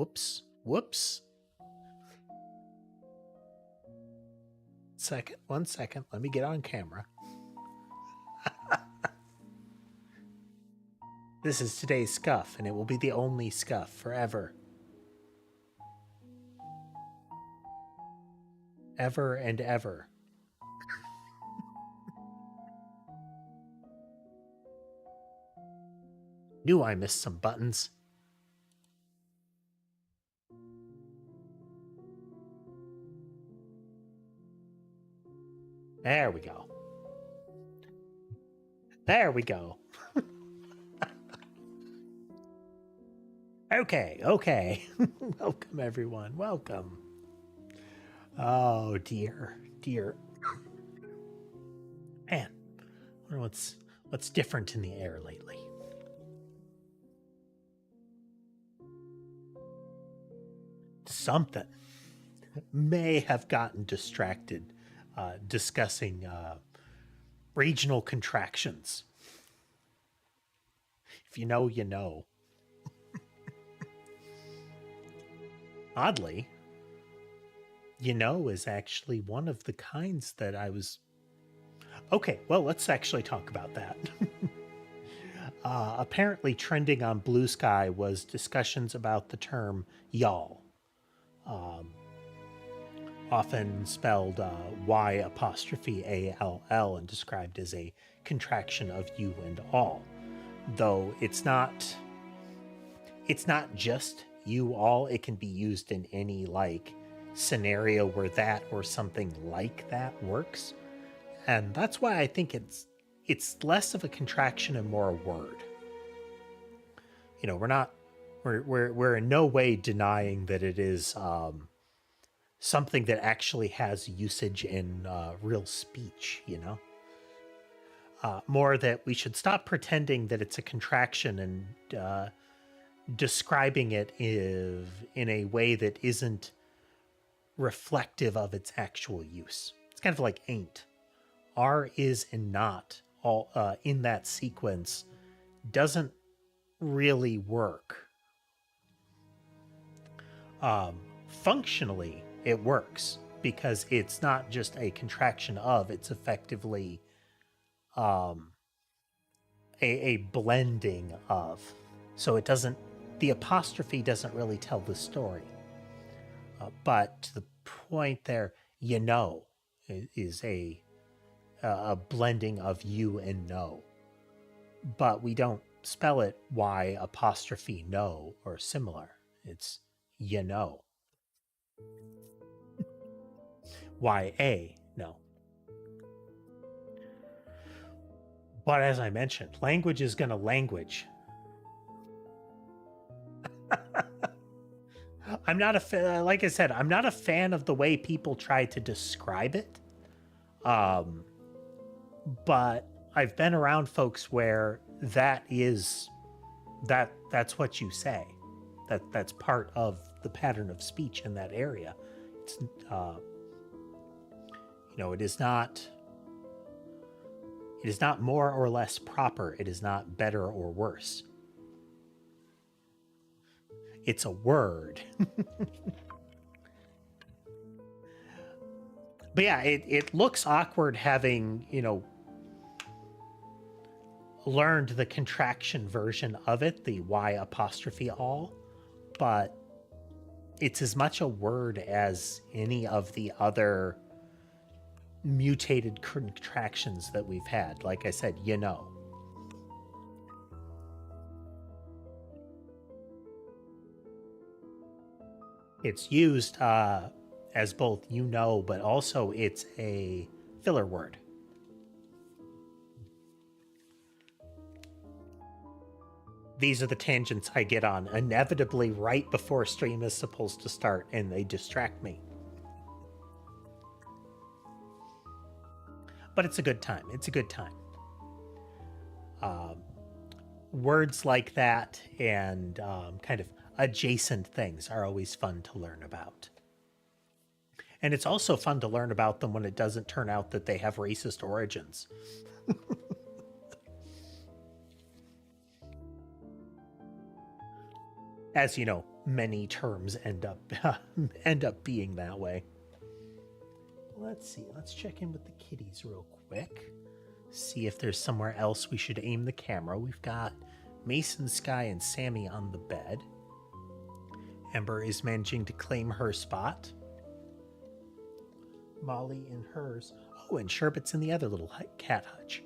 Whoops. Whoops. One second. Let me get on camera. This is today's scuff, and it will be the only scuff forever. Ever and ever. Knew I missed some buttons. There we go. There we go. Okay. Welcome, everyone. Welcome. Oh, dear. Man, I wonder what's different in the air lately. Something. May have gotten distracted discussing regional contractions. If you know, you know. Oddly, you know is actually one of the kinds that I was... Okay, well, let's actually talk about that. Apparently trending on Blue Sky was discussions about the term y'all. Often spelled Y''ALL and described as a contraction of you and all. Though it's not just you all, it can be used in any like scenario where that or something like that works. And that's why I think it's less of a contraction and more a word. You know, we're in no way denying that it is something that actually has usage in real speech, you know? More that we should stop pretending that it's a contraction and describing it in a way that isn't reflective of its actual use. It's kind of like ain't. Are, is, and not all in that sequence doesn't really work. Functionally, it works because it's not just a contraction of, it's effectively a blending of. So it doesn't, the apostrophe doesn't really tell the story. But to the point there, you know, is a blending of you and no. But we don't spell it Y''no or similar. It's you know. YA, no. But as I mentioned, language is going to language. I'm not a fan, like I said, I'm not a fan of the way people try to describe it. But I've been around folks where that's what you say. That's part of the pattern of speech in that area. It's you know, it is not more or less proper. It is not better or worse. It's a word. But yeah, it looks awkward having, you know, learned the contraction version of it, the Y''all, but it's as much a word as any of the other mutated contractions that we've had. Like I said, you know. It's used as both you know, but also it's a filler word. These are the tangents I get on inevitably right before stream is supposed to start, and they distract me. But it's a good time. It's a good time. Words like that and kind of adjacent things are always fun to learn about. And it's also fun to learn about them when it doesn't turn out that they have racist origins. As you know, many terms end up being that way. Let's see. Let's check in with the kitties real quick. See if there's somewhere else we should aim the camera. We've got Mason, Sky, and Sammy on the bed. Ember is managing to claim her spot. Molly in hers. Oh, and Sherbet's in the other little cat hutch.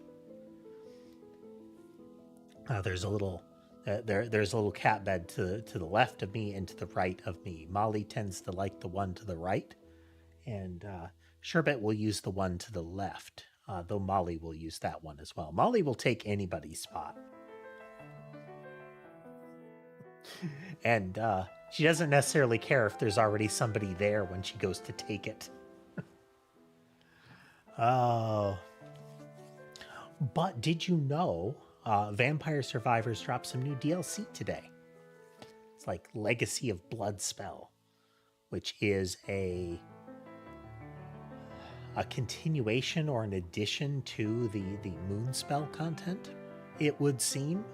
There's a little cat bed to the left of me and to the right of me. Molly tends to like the one to the right, and Sherbet will use the one to the left, though Molly will use that one as well. Molly will take anybody's spot. And she doesn't necessarily care if there's already somebody there when she goes to take it. Oh. But did you know Vampire Survivors dropped some new DLC today? It's like Legacy of Bloodspell, which is a continuation or an addition to the Moonspell content, it would seem.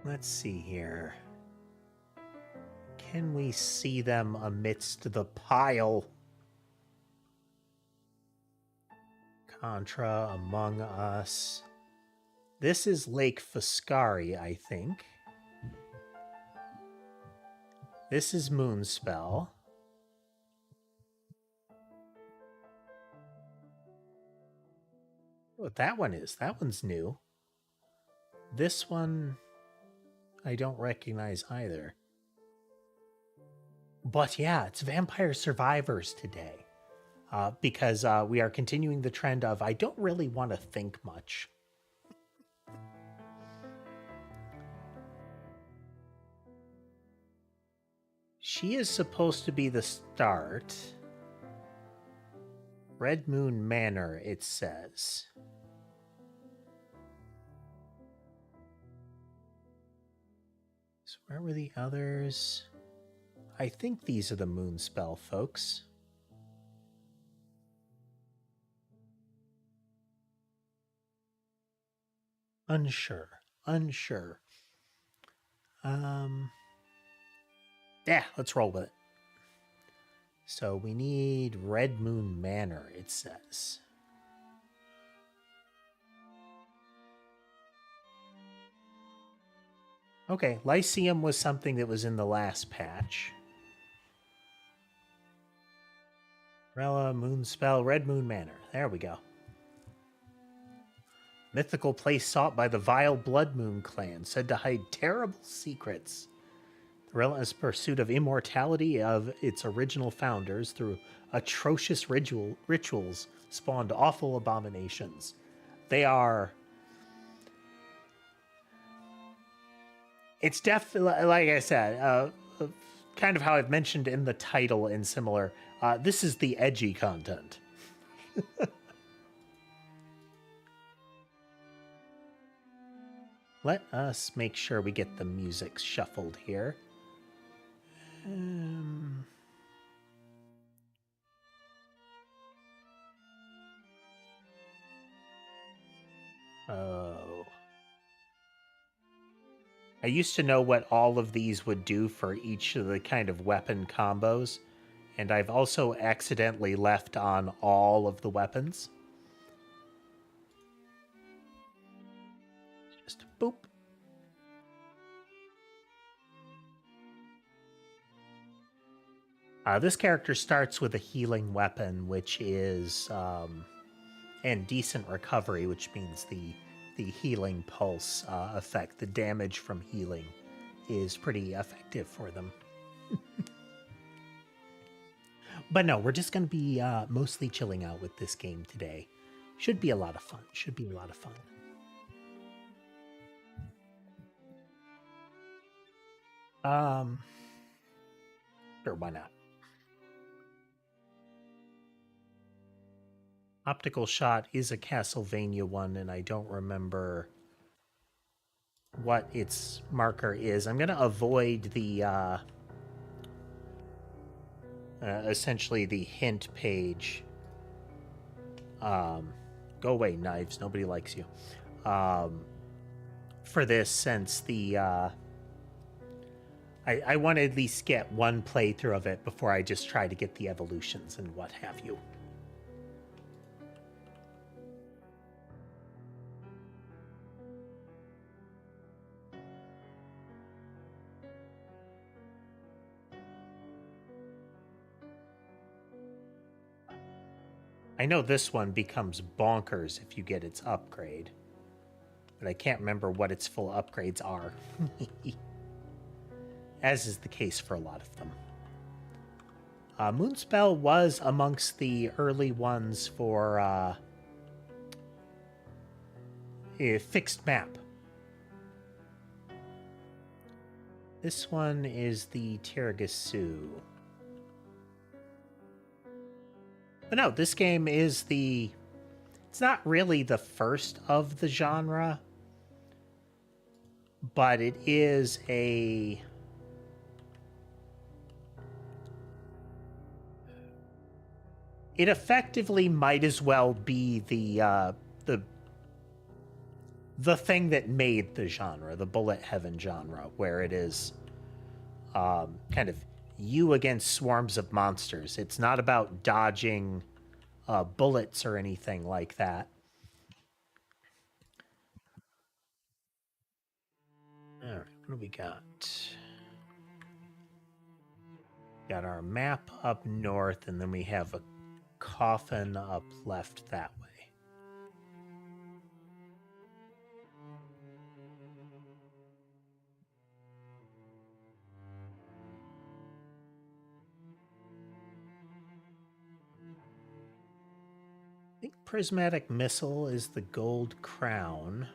Let's see here. Can we see them amidst the pile? Contra, Among Us. This is Lake Foscari, I think. This is Moonspell. What that one is? That one's new. This one, I don't recognize either. But yeah, it's Vampire Survivors today. Because we are continuing the trend of I don't really want to think much. She is supposed to be the start. Red Moon Manor, it says. So where were the others? I think these are the Moonspell folks. Unsure. Yeah, let's roll with it. So we need Red Moon Manor, it says. Okay, Lyceum was something that was in the last patch. Rella, Moonspell, Red Moon Manor. There we go. Mythical place sought by the vile Blood Moon clan, said to hide terrible secrets. The relentless pursuit of immortality of its original founders through atrocious rituals spawned awful abominations. They are... It's definitely, like I said, kind of how I've mentioned in the title and similar, this is the edgy content. Let us make sure we get the music shuffled here. Oh. I used to know what all of these would do for each of the kind of weapon combos, and I've also accidentally left on all of the weapons. Just boop. This character starts with a healing weapon, which is, and decent recovery, which means the healing pulse effect, the damage from healing, is pretty effective for them. But no, we're just going to be mostly chilling out with this game today. Should be a lot of fun. Sure, why not? Optical Shot is a Castlevania one, and I don't remember what its marker is. I'm going to avoid the essentially the hint page. Go away, knives. Nobody likes you. for this, since the I want to at least get one playthrough of it before I just try to get the evolutions and what have you. I know this one becomes bonkers if you get its upgrade, but I can't remember what its full upgrades are. As is the case for a lot of them. Moonspell was amongst the early ones for a fixed map. This one is the Tiramisu. But no, this game is it's not really the first of the genre, but it is it effectively might as well be the thing that made the genre, the bullet heaven genre, where it is kind of you against swarms of monsters. It's not about dodging bullets or anything like that. All right, what do we got? Got our map up north, and then we have a coffin up left that way. I think prismatic missile is the gold crown.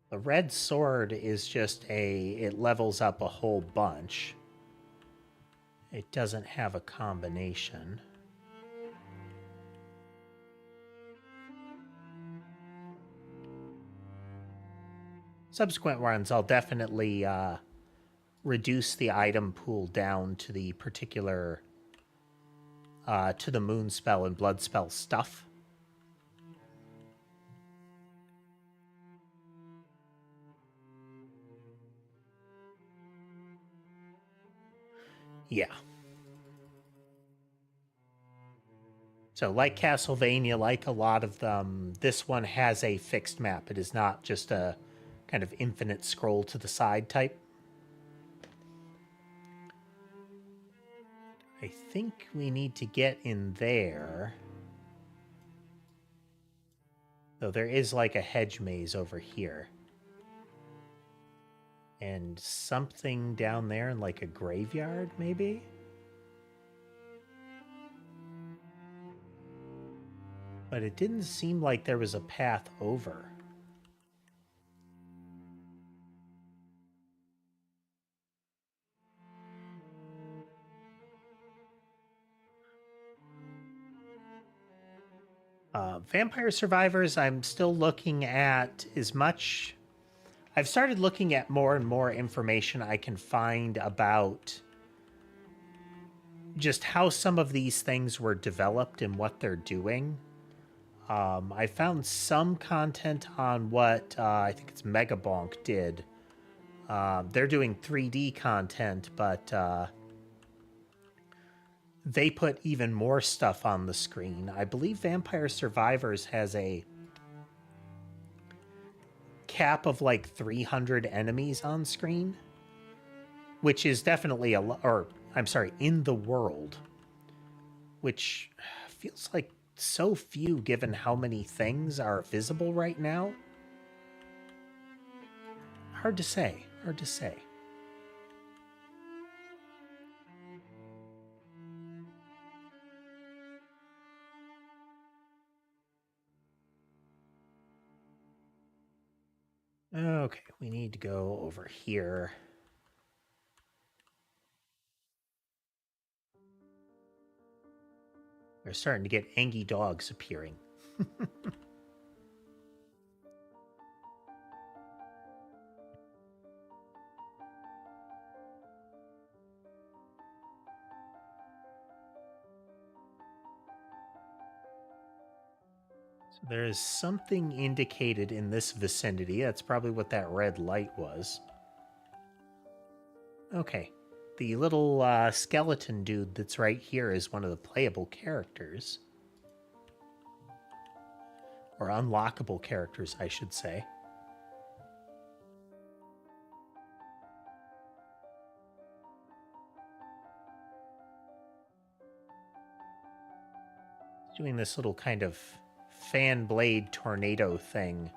The red sword is just it levels up a whole bunch. It doesn't have a combination. Subsequent runs, I'll definitely reduce the item pool down to the particular to the moon spell and blood spell stuff. Yeah. So like Castlevania, like a lot of them, this one has a fixed map. It is not just a kind of infinite scroll to the side type. I think we need to get in there. Though there is like a hedge maze over here. And something down there in like a graveyard, maybe? But it didn't seem like there was a path over. Vampire Survivors, I'm still looking at as much... I've started looking at more and more information I can find about just how some of these things were developed and what they're doing. I found some content on what I think it's Megabonk did. They're doing 3D content, but they put even more stuff on the screen. I believe Vampire Survivors has a cap of like 300 enemies on screen, which is definitely in the world, which feels like so few given how many things are visible right now. Hard to say. Okay, we need to go over here. We're starting to get angry dogs appearing. There is something indicated in this vicinity. That's probably what that red light was. Okay. The little skeleton dude that's right here is one of the playable characters. Or unlockable characters, I should say. Doing this little kind of fan blade tornado thing.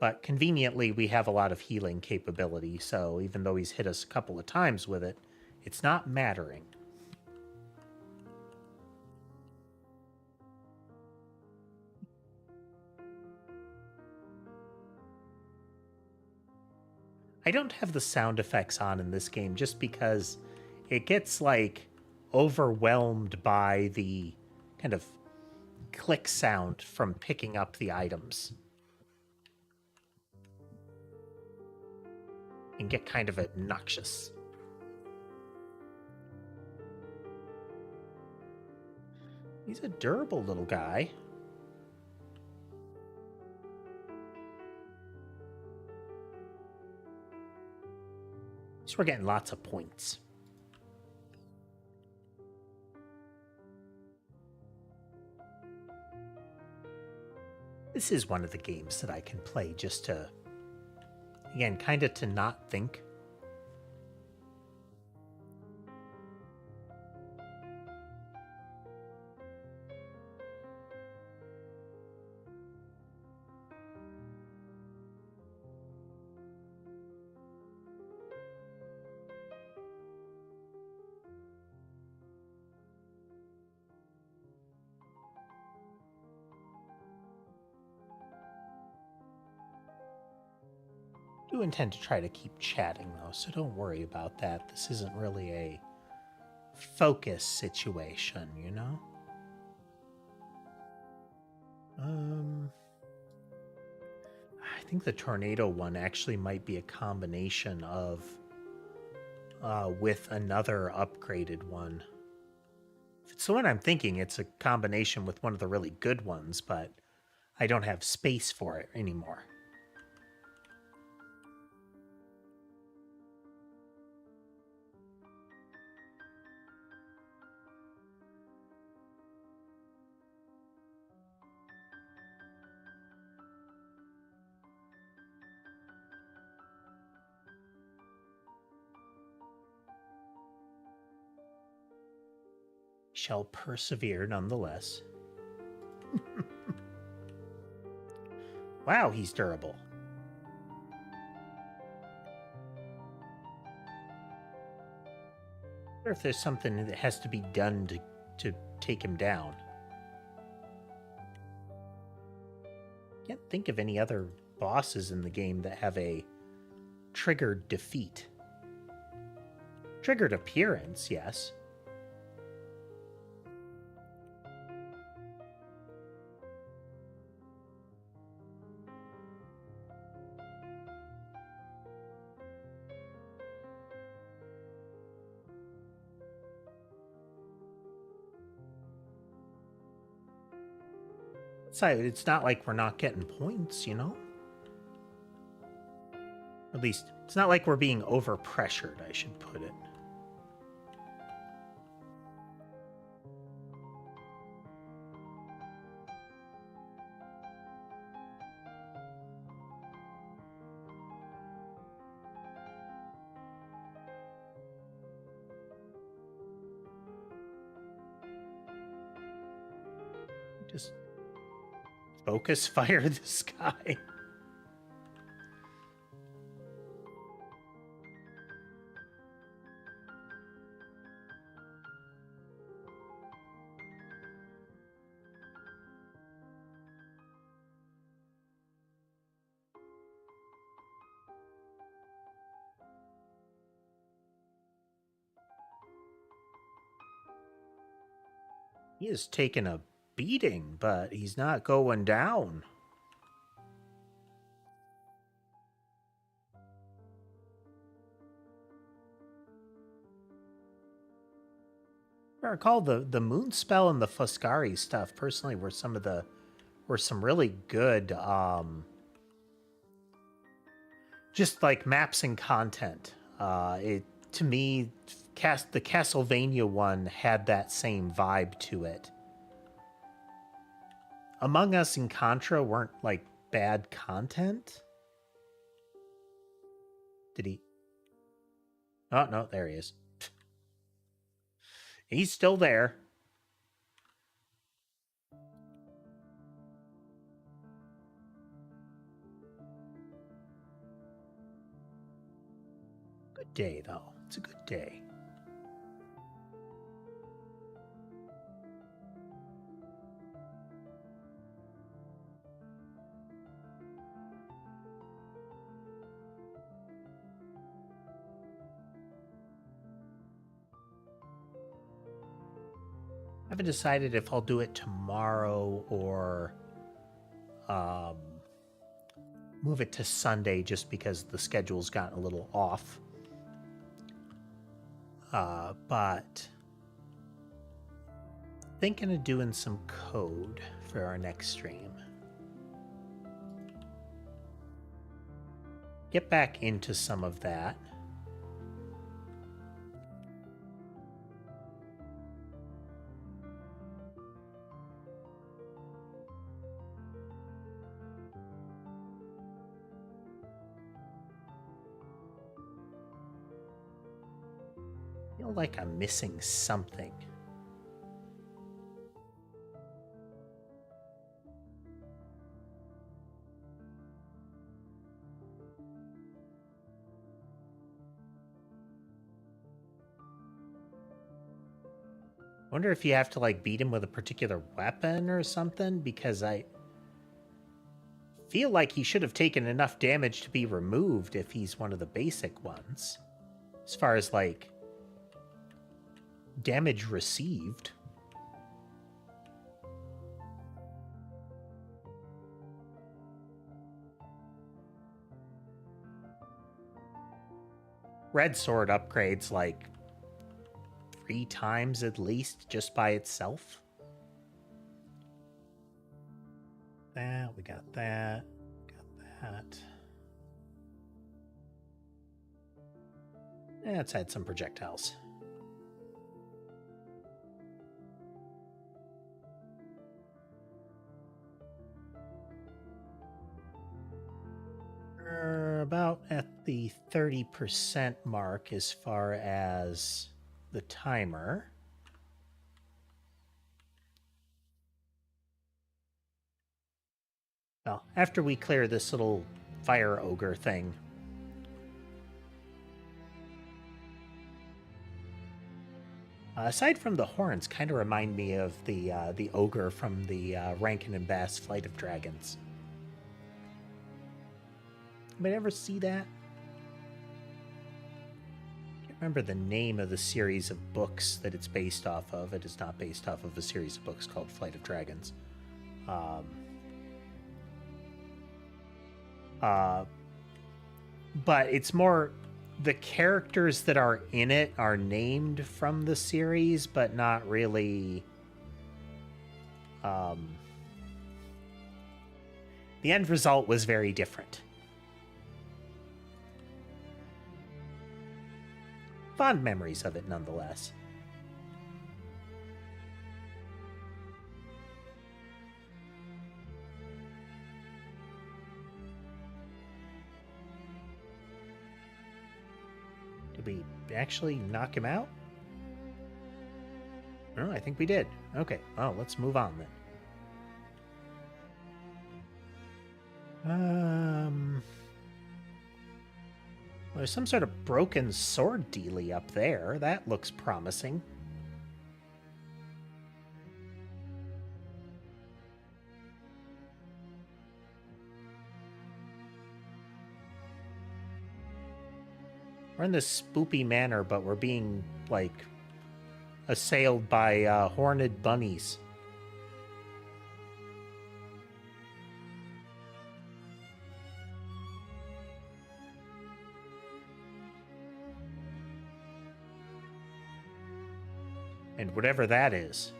But conveniently, we have a lot of healing capability, so even though he's hit us a couple of times with it, it's not mattering. I don't have the sound effects on in this game just because it gets, like, overwhelmed by the kind of click sound from picking up the items. And get kind of obnoxious. He's a durable little guy. So we're getting lots of points. This is one of the games that I can play just to, again, kind of to not think. I do intend to try to keep chatting, though, so don't worry about that. This isn't really a focus situation, you know? I think the tornado one actually might be a combination of with another upgraded one. If it's the one I'm thinking, it's a combination with one of the really good ones, but I don't have space for it anymore. Shall persevere nonetheless. Wow, he's durable. I wonder if there's something that has to be done to take him down. Can't think of any other bosses in the game that have a triggered defeat. Triggered appearance, yes. It's not like we're not getting points, you know? At least, it's not like we're being overpressured, I should put it. Just focus fire this guy. He has taken a beating, but he's not going down. recall, the moon spell and the Foscari stuff personally were some really good just like maps and content. It to me, the Castlevania one had that same vibe to it. Among Us and Contra weren't like bad content. Did he? Oh no, there he is. He's still there. Good day though. It's a good day. I haven't decided if I'll do it tomorrow or move it to Sunday just because the schedule's gotten a little off. But thinking of doing some code for our next stream. Get back into some of that. I feel like I'm missing something. Wonder if you have to like beat him with a particular weapon or something, because I feel like he should have taken enough damage to be removed if he's one of the basic ones. As far as like damage received. Red Sword upgrades like 3 times at least just by itself. That, we got that, got that. Let's add some projectiles. We're about at the 30% mark as far as the timer. Well, after we clear this little fire ogre thing. Aside from the horns, kind of remind me of the ogre from the Rankin and Bass Flight of Dragons. Anybody ever see that? Can't remember the name of the series of books that it's based off of. It is not based off of a series of books called Flight of Dragons. But it's more, the characters that are in it are named from the series, but not really. The end result was very different. Fond memories of it nonetheless. Did we actually knock him out? No, I think we did. Okay, well, let's move on then. There's some sort of broken sword dealie up there. That looks promising. We're in this spoopy manor, but we're being, like, assailed by horned bunnies. And whatever that is.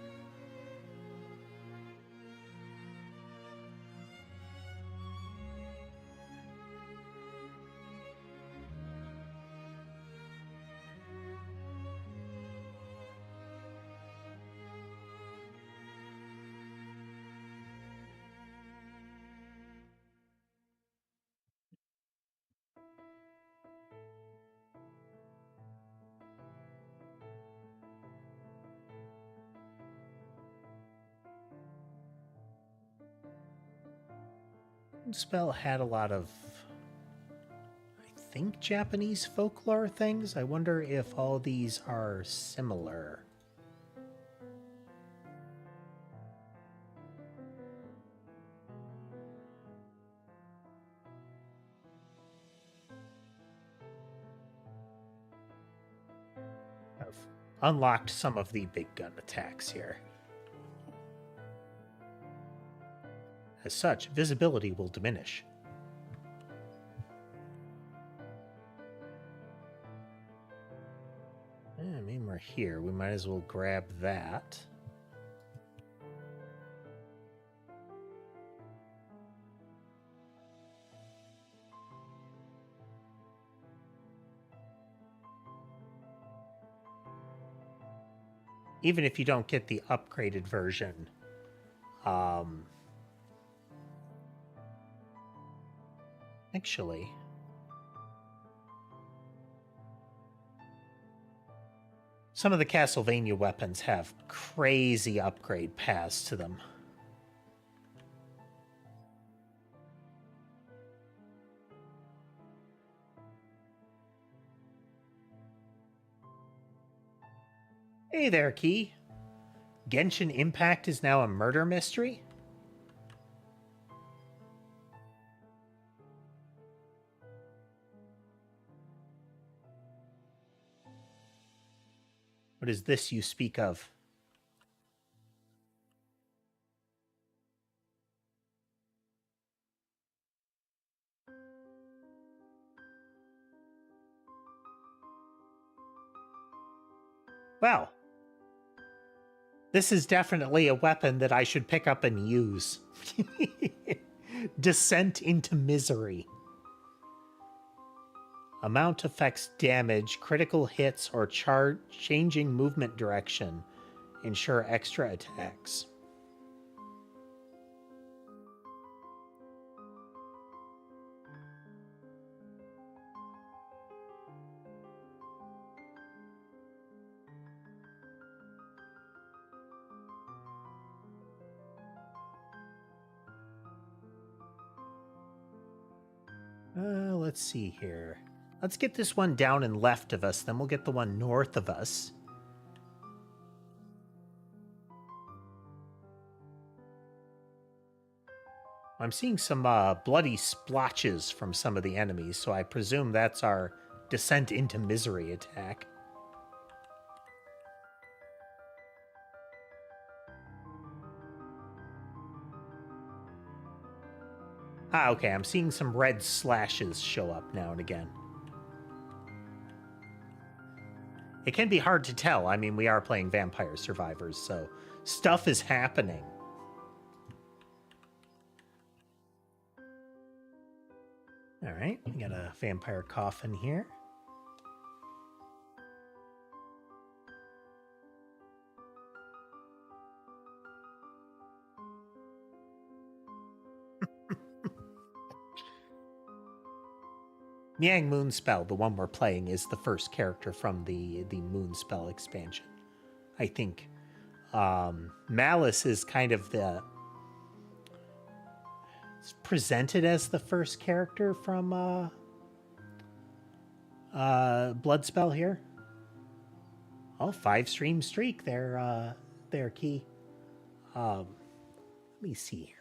Spell had a lot of, I think, Japanese folklore things. I wonder if all these are similar. I've unlocked some of the big gun attacks here. As such, visibility will diminish. I mean, we're here. We might as well grab that. Even if you don't get the upgraded version, actually, some of the Castlevania weapons have crazy upgrade paths to them. Hey there, Key. Genshin Impact is now a murder mystery? What is this you speak of? Well, this is definitely a weapon that I should pick up and use. Descent into Misery. Amount affects damage, critical hits, or changing movement direction. Ensure extra attacks. Let's see here. Let's get this one down and left of us, then we'll get the one north of us. I'm seeing some bloody splotches from some of the enemies, so I presume that's our Descent into Misery attack. Ah, okay, I'm seeing some red slashes show up now and again. It can be hard to tell. I mean, we are playing Vampire Survivors, so stuff is happening. All right, we got a vampire coffin here. Miang Moonspell, the one we're playing, is the first character from the Moonspell expansion. I think Malice is kind of it's presented as the first character from Bloodspell here. Oh, 5-stream streak there, Key. Let me see here.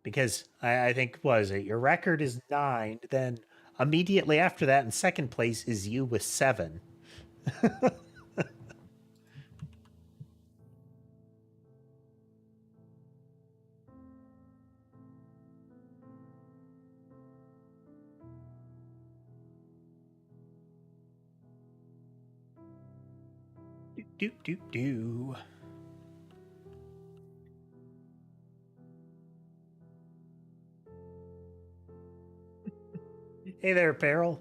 Because I think, was it, your record is 9, then immediately after that in second place is you with 7. Do, do, do. Hey there, Peril.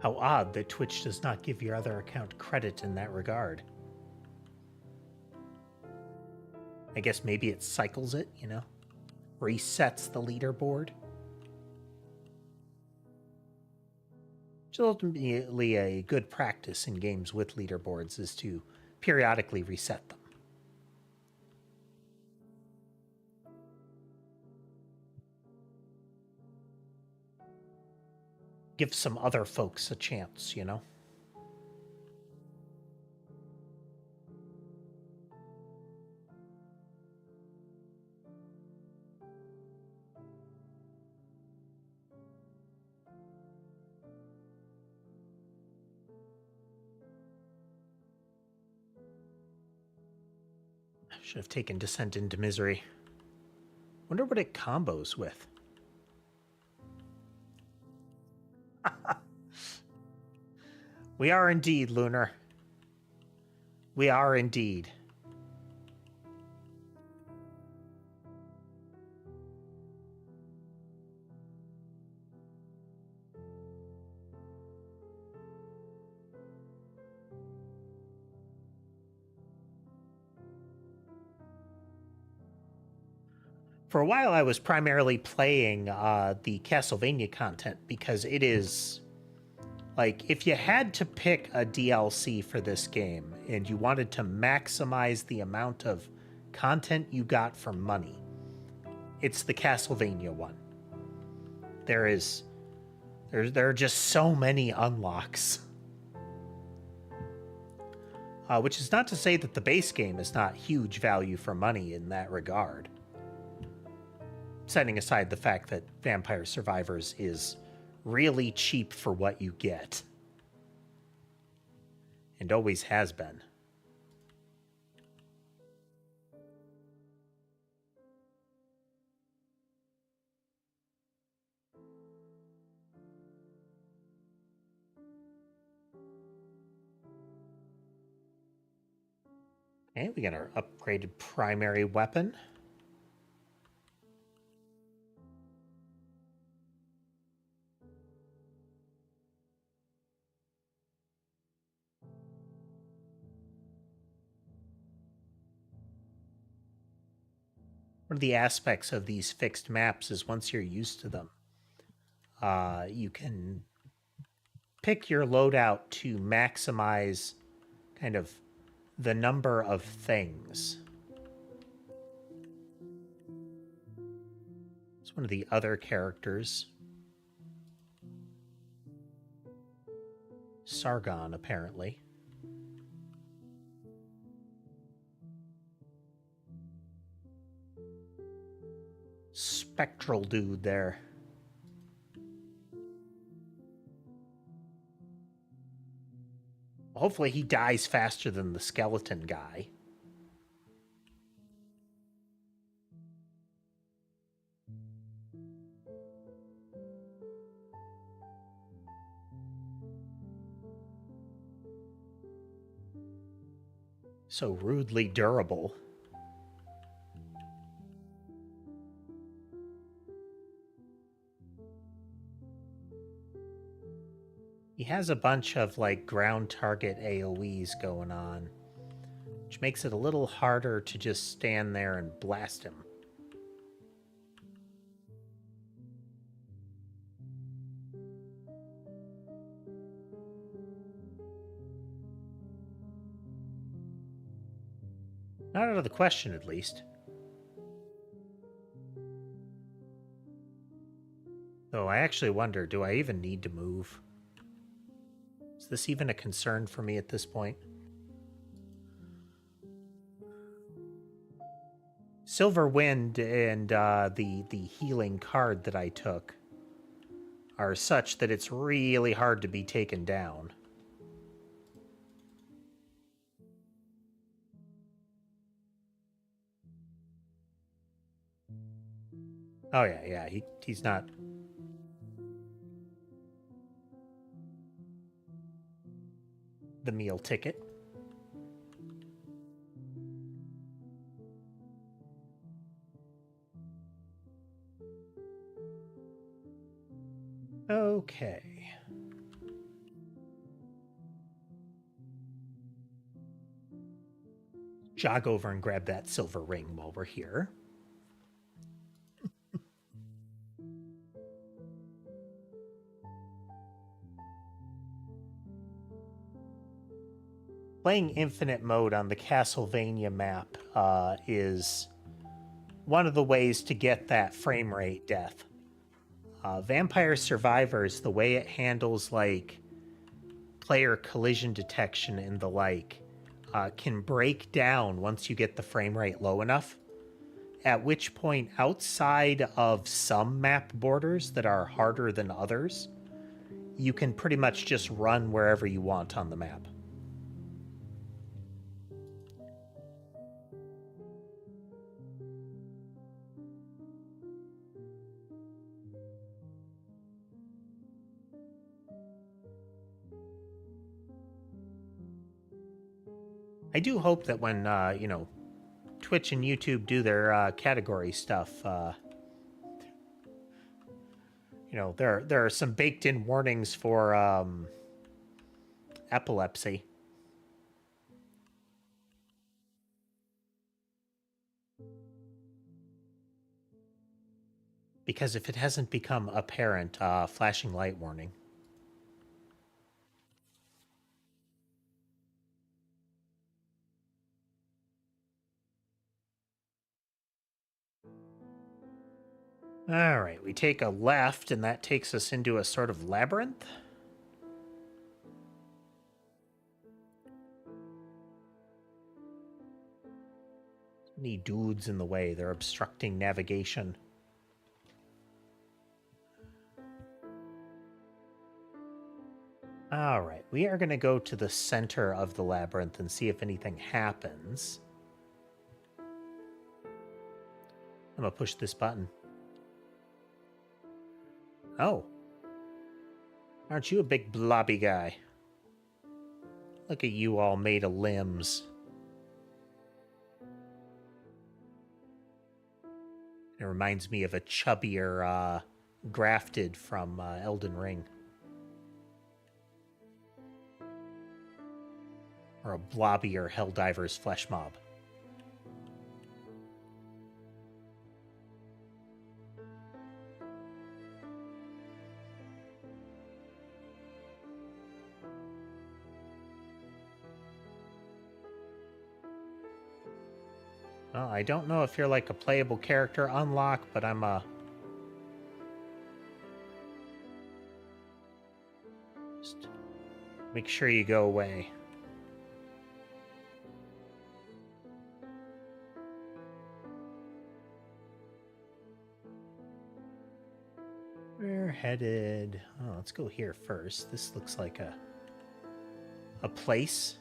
How odd that Twitch does not give your other account credit in that regard. I guess maybe it cycles it, you know? Resets the leaderboard. Which is ultimately a good practice in games with leaderboards is to periodically reset them. Give some other folks a chance, you know? Should have taken Descent into Misery. Wonder what it combos with. We are indeed, Lunar. We are indeed. For a while, I was primarily playing the Castlevania content because it is like if you had to pick a DLC for this game and you wanted to maximize the amount of content you got for money, it's the Castlevania one. There are just so many unlocks. Which is not to say that the base game is not huge value for money in that regard. Setting aside the fact that Vampire Survivors is really cheap for what you get. And always has been. Okay, we got our upgraded primary weapon. One of the aspects of these fixed maps is once you're used to them, you can pick your loadout to maximize kind of the number of things. It's one of the other characters. Sargon, apparently. Spectral dude there. Hopefully he dies faster than the skeleton guy. So rudely durable. He has a bunch of like ground target AoEs going on, which makes it a little harder to just stand there and blast him. Not out of the question, at least. Though I actually wonder, do I even need to move? Is this even a concern for me at this point? Silver Wind and the healing card that I took are such that it's really hard to be taken down. Oh yeah, he's not. The meal ticket. Okay. Jog over and grab that silver ring while we're here. Playing infinite mode on the Castlevania map is one of the ways to get that frame rate death. Vampire Survivors, the way it handles like player collision detection and the like, can break down once you get the frame rate low enough. At which point, outside of some map borders that are harder than others, you can pretty much just run wherever you want on the map. I do hope that when, Twitch and YouTube do their category stuff, there are some baked-in warnings for epilepsy. Because if it hasn't become apparent, flashing light warning. All right, we take a left, and that takes us into a sort of labyrinth. Any dudes in the way, they're obstructing navigation. All right, we are going to go to the center of the labyrinth and see if anything happens. I'm going to push this button. Oh. Aren't you a big blobby guy? Look at you all made of limbs. It reminds me of a chubbier grafted from Elden Ring. Or a blobbier Helldiver's flesh mob. Well, I don't know if you're like a playable character unlock, but I'm just make sure you go away. We're headed... Oh, let's go here first. This looks like a place.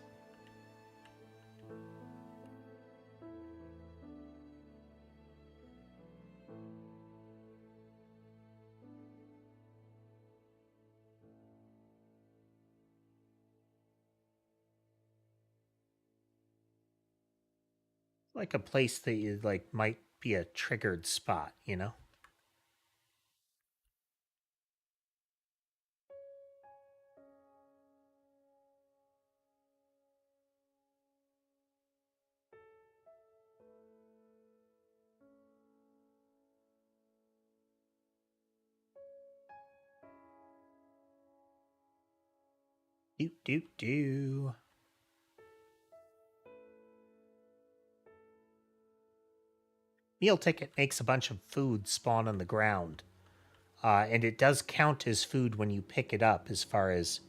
Like a place that you like might be a triggered spot, you know? Do. Meal ticket makes a bunch of food spawn on the ground. And it does count as food when you pick it up as far as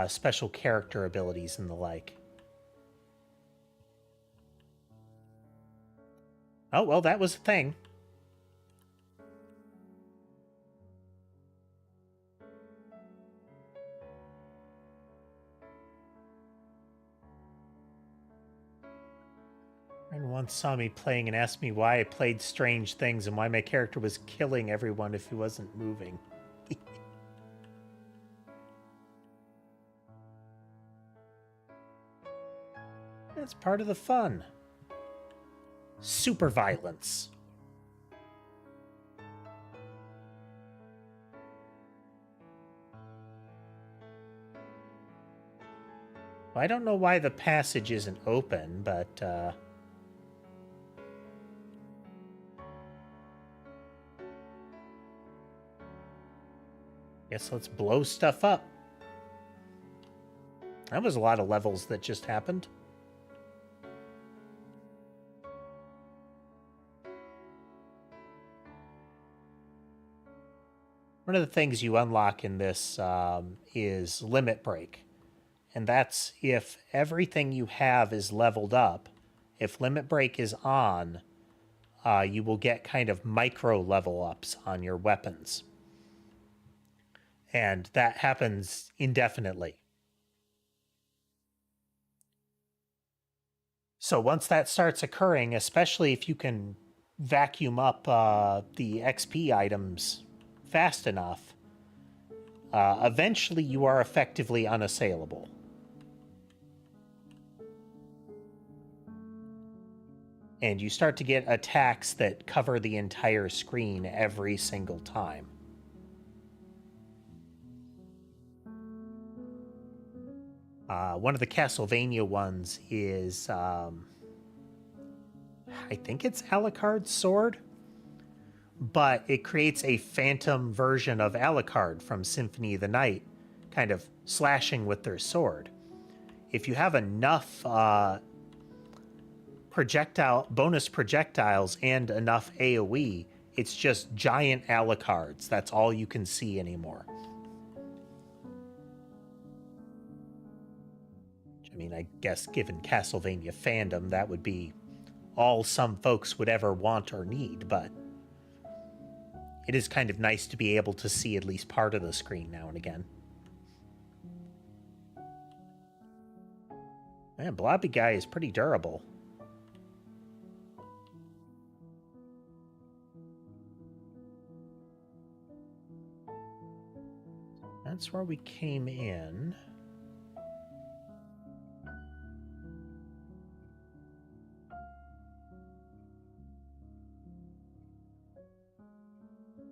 special character abilities and the like. Oh, well, that was a thing. And once saw me playing and asked me why I played strange things and why my character was killing everyone if he wasn't moving. That's part of the fun. Super violence. Well, I don't know why the passage isn't open, but guess let's blow stuff up. That was a lot of levels that just happened. One of the things you unlock in this is limit break. And that's if everything you have is leveled up. If limit break is on, you will get kind of micro level ups on your weapons. And that happens indefinitely. So once that starts occurring, especially if you can vacuum up the XP items fast enough, eventually you are effectively unassailable. And you start to get attacks that cover the entire screen every single time. One of the Castlevania ones is, I think it's Alucard's sword, but it creates a phantom version of Alucard from Symphony of the Night, kind of slashing with their sword. If you have enough bonus projectiles and enough AoE, it's just giant Alucards. That's all you can see anymore. I mean, I guess given Castlevania fandom, that would be all some folks would ever want or need, but it is kind of nice to be able to see at least part of the screen now and again. Man, Blobby Guy is pretty durable. That's where we came in.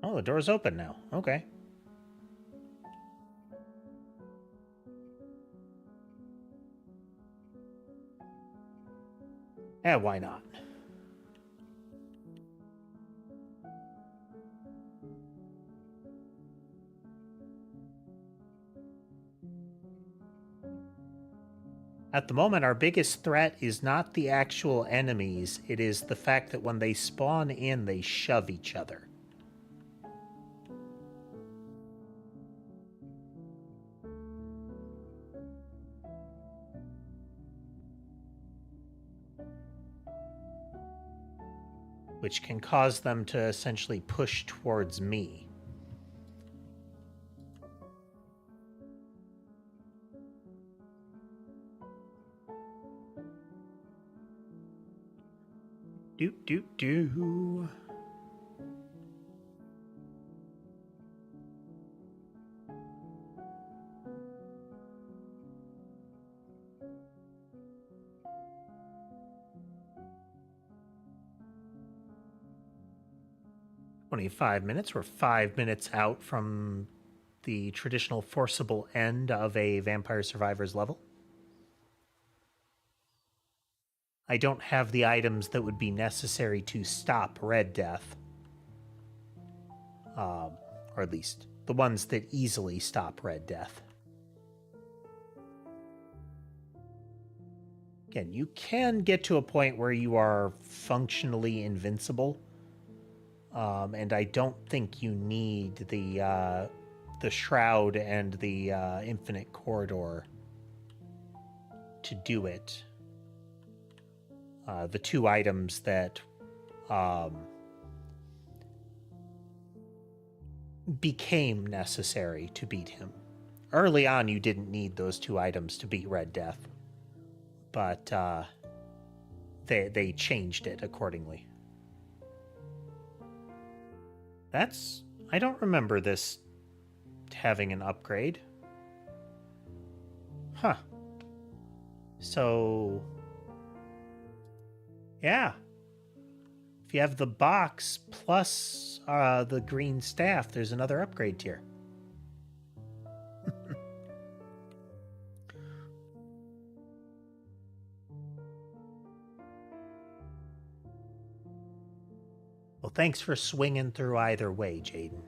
Oh, the door's open now. Okay. Yeah, why not? At the moment, our biggest threat is not the actual enemies, it is the fact that when they spawn in, they shove each other. Which can cause them to essentially push towards me. Do. 25 minutes. We're 5 minutes out from the traditional forcible end of a Vampire Survivors level. I don't have the items that would be necessary to stop Red Death. Or at least the ones that easily stop Red Death. Again, you can get to a point where you are functionally invincible. And I don't think you need the Shroud and the Infinite Corridor to do it. The two items that became necessary to beat him. Early on, you didn't need those 2 items to beat Red Death, but they changed it accordingly. I don't remember this having an upgrade. Huh. So, yeah. If you have the box plus the green staff, there's another upgrade tier. Well, thanks for swinging through either way, Jaden.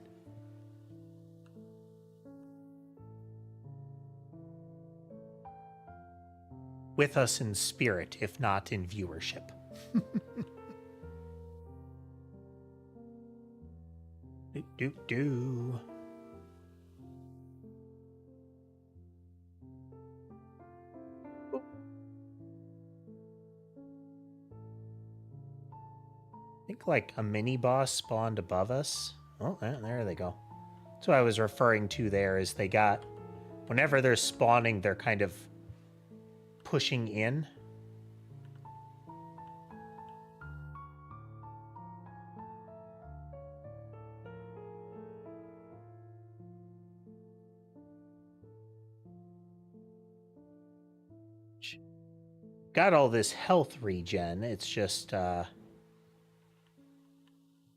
With us in spirit, if not in viewership. Do. I think like a mini boss spawned above us. Oh, there they go. That's what I was referring to there, is they got, whenever they're spawning, they're kind of pushing in. Got all this health regen, it's just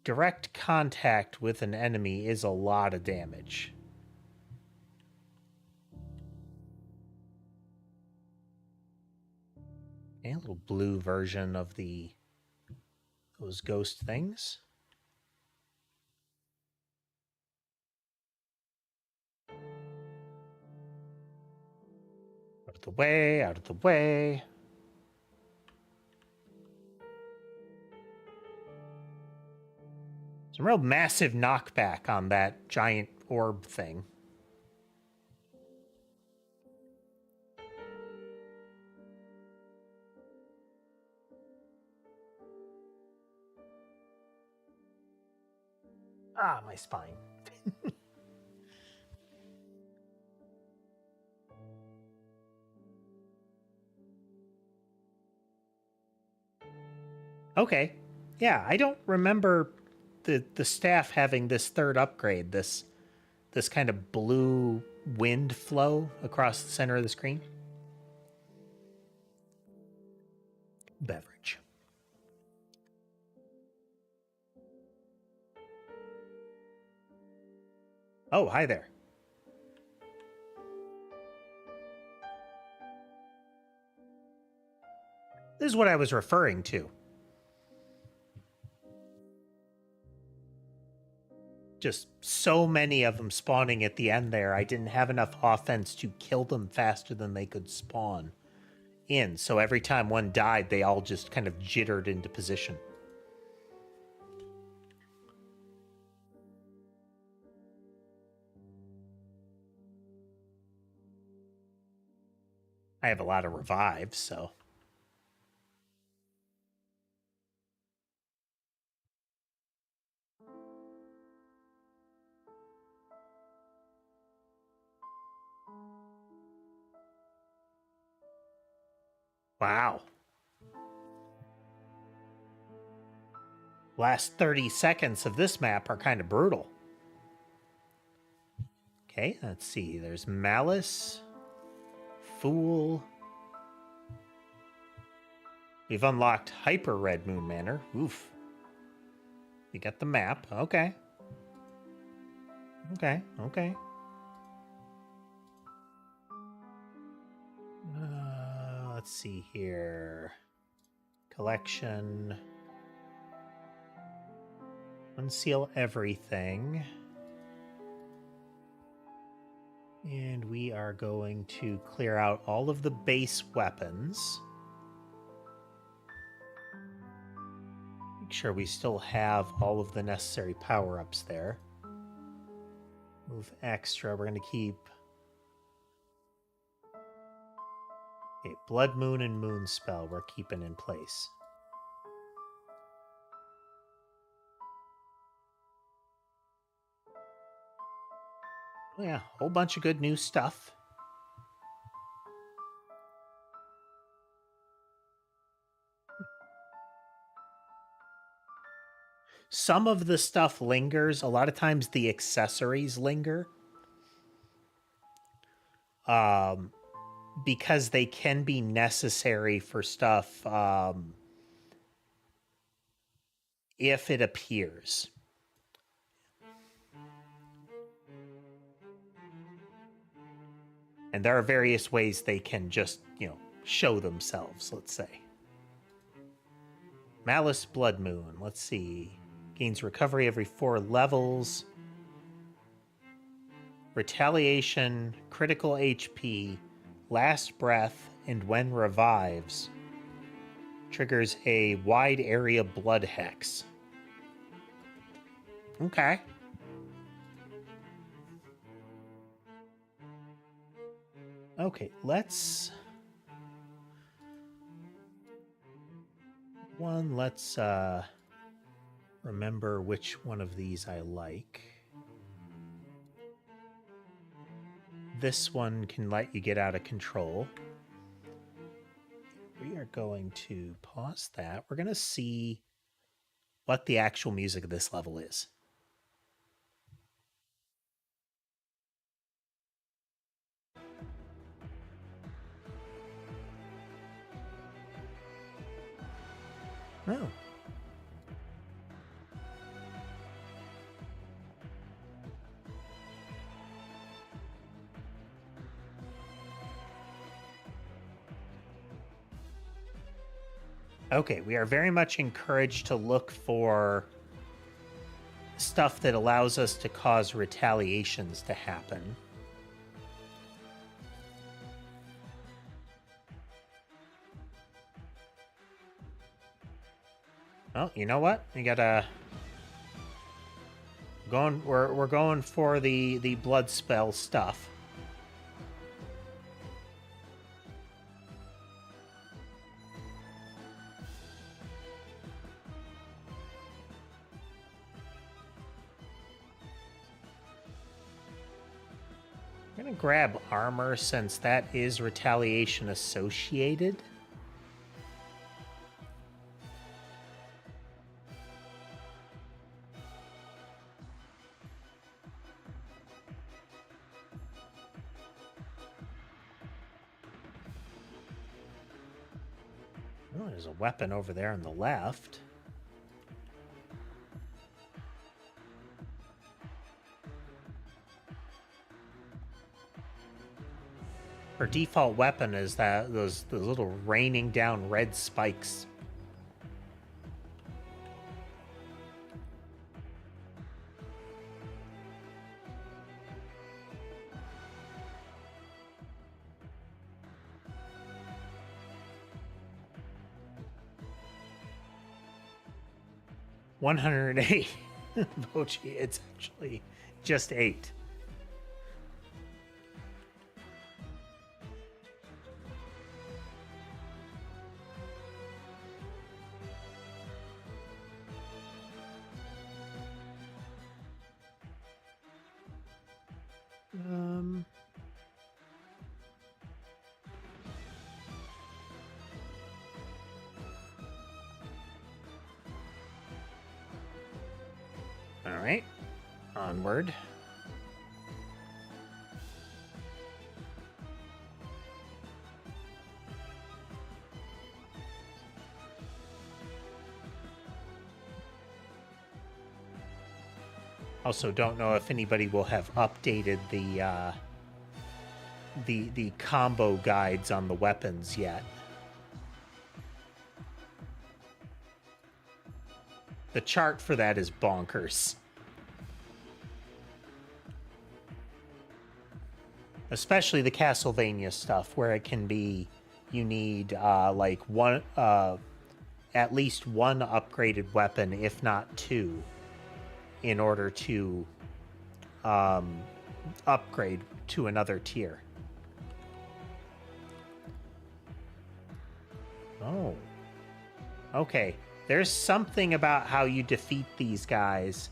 direct contact with an enemy is a lot of damage. Okay, a little blue version of those ghost things. Out of the way, out of the way. Some real massive knockback on that giant orb thing. Ah, my spine. Okay. Yeah, I don't remember the staff having this third upgrade, this kind of blue wind flow across the center of the screen. Beverage. Oh, hi there. This is what I was referring to. Just so many of them spawning at the end there. I didn't have enough offense to kill them faster than they could spawn in. So every time one died, they all just kind of jittered into position. I have a lot of revives, so... Wow. Last 30 seconds of this map are kind of brutal. Okay, let's see. There's Malice, Fool. We've unlocked Hyper Red Moon Manor. Oof. We got the map. Okay. Okay. Let's see here. Collection. Unseal everything. And we are going to clear out all of the base weapons. Make sure we still have all of the necessary power-ups there. Move extra. We're going to keep... Okay, Blood Moon and Moon Spell we're keeping in place. Yeah, whole bunch of good new stuff. Some of the stuff lingers. A lot of times the accessories linger. Because they can be necessary for stuff if it appears. And there are various ways they can just, show themselves, let's say. Malice Blood Moon, let's see. Gains recovery every 4 levels. Retaliation, critical HP, last breath, and when revives, triggers a wide area blood hex. Okay. Okay, let's remember which one of these I like. This one can let you get out of control. We are going to pause that. We're going to see what the actual music of this level is. Oh. Okay, we are very much encouraged to look for stuff that allows us to cause retaliations to happen. Well, you know what? We gotta we're going for the blood spell stuff. I'm gonna grab armor since that is retaliation associated. Oh, there's a weapon over there on the left. Her default weapon is those little raining down red spikes. $108. Bochi, it's actually just 8. All right, onward. Also, don't know if anybody will have updated the combo guides on the weapons yet. The chart for that is bonkers. Especially the Castlevania stuff, where it can be you need like one at least one upgraded weapon, if not 2, in order to upgrade to another tier. Oh. Okay. There's something about how you defeat these guys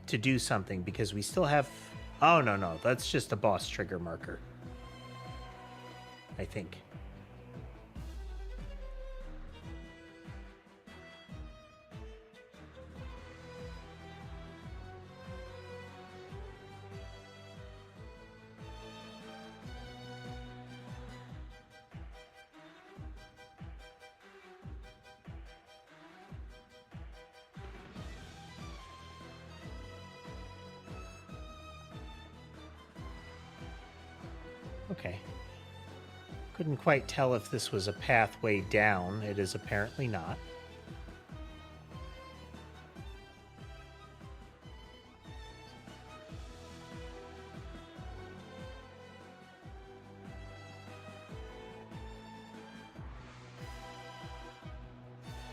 to do something because we still have... Oh, no, that's just a boss trigger marker, I think. Okay. Couldn't quite tell if this was a pathway down. It is apparently not.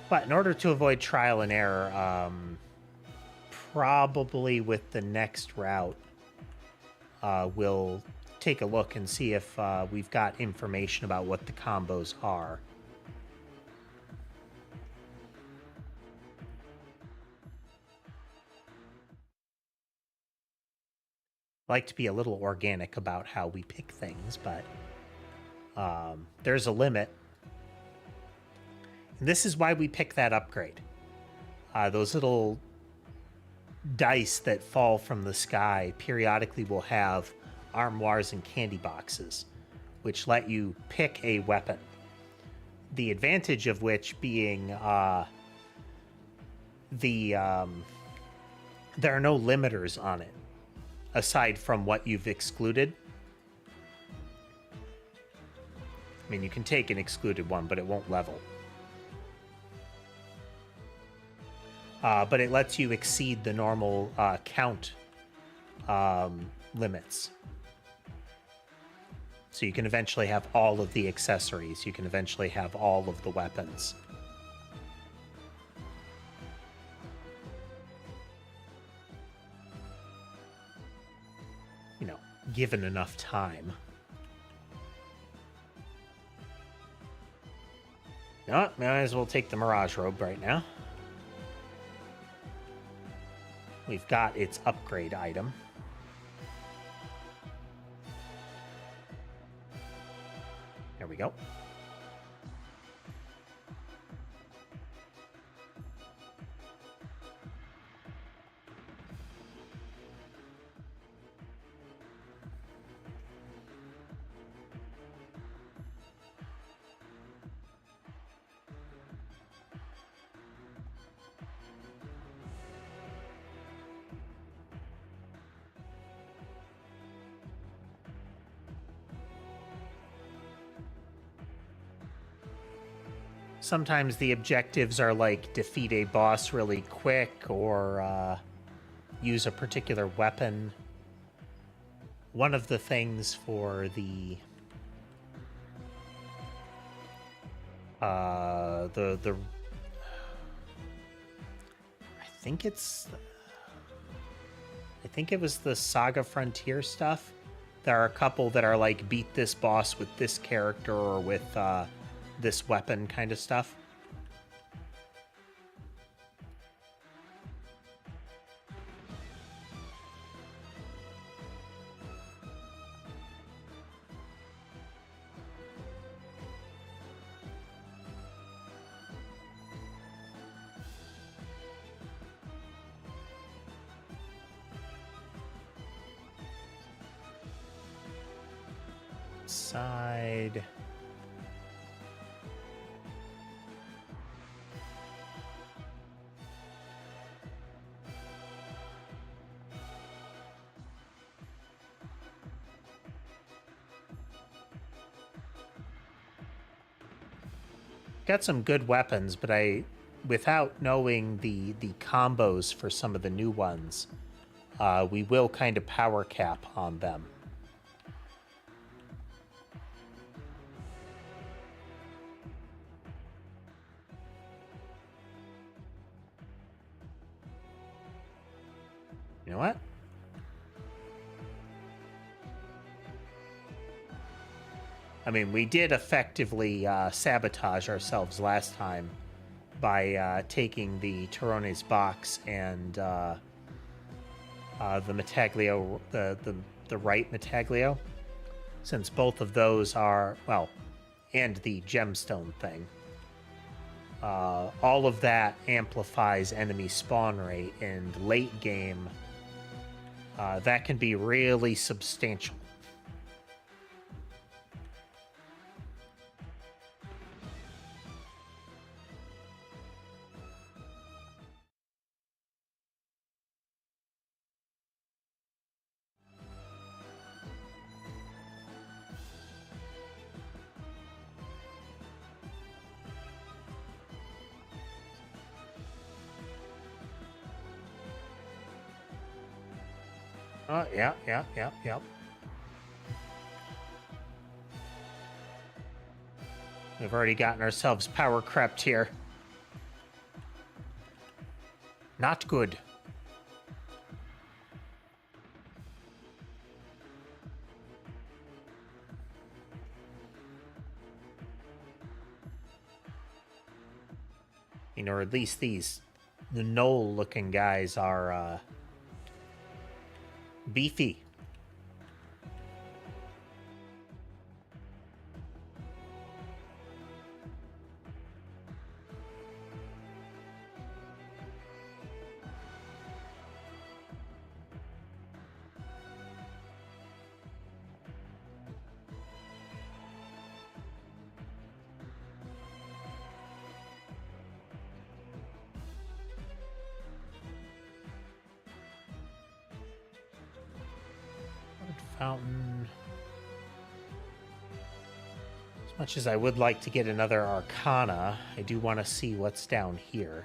But in order to avoid trial and error, probably with the next route, we'll take a look and see if we've got information about what the combos are. I like to be a little organic about how we pick things, but there's a limit. And this is why we pick that upgrade. Those little dice that fall from the sky periodically will have armoires and candy boxes, which let you pick a weapon. The advantage of which being there are no limiters on it, aside from what you've excluded. I mean, you can take an excluded one, but it won't level. But it lets you exceed the normal count limits. So you can eventually have all of the accessories. You can eventually have all of the weapons. You know, given enough time. No, might as well take the Mirage Robe right now. We've got its upgrade item. There we go. Sometimes the objectives are like defeat a boss really quick or use a particular weapon. One of the things for the I think it was the Saga Frontier stuff. There are a couple that are like beat this boss with this character or with this weapon kind of stuff. Side. Got some good weapons, but without knowing the combos for some of the new ones, we will kind of power cap on them. You know what? I mean, we did effectively sabotage ourselves last time by taking the Torone's box and the Metaglio, the right Metaglio, since both of those are, well, and the gemstone thing. All of that amplifies enemy spawn rate, and late game, that can be really substantial. Yeah. We've already gotten ourselves power crept here. Not good. You know, or at least the knoll-looking guys are beefy. Fountain. As much as I would like to get another Arcana, I do want to see what's down here.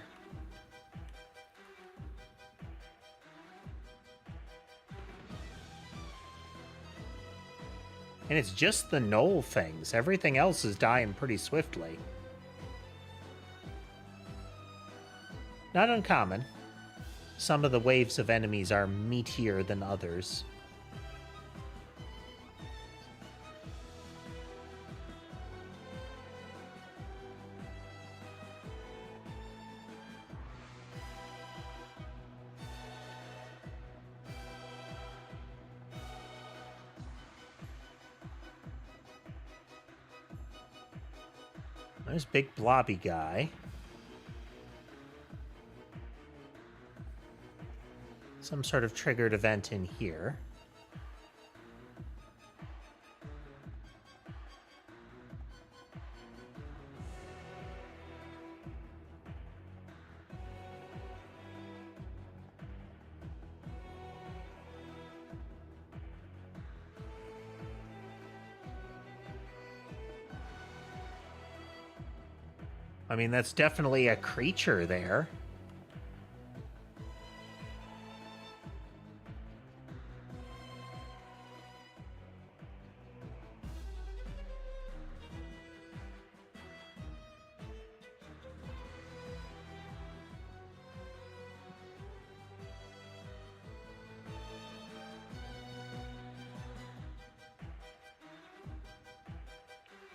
And it's just the knoll things. Everything else is dying pretty swiftly. Not uncommon. Some of the waves of enemies are meatier than others. There's big blobby guy. Some sort of triggered event in here. I mean, that's definitely a creature there.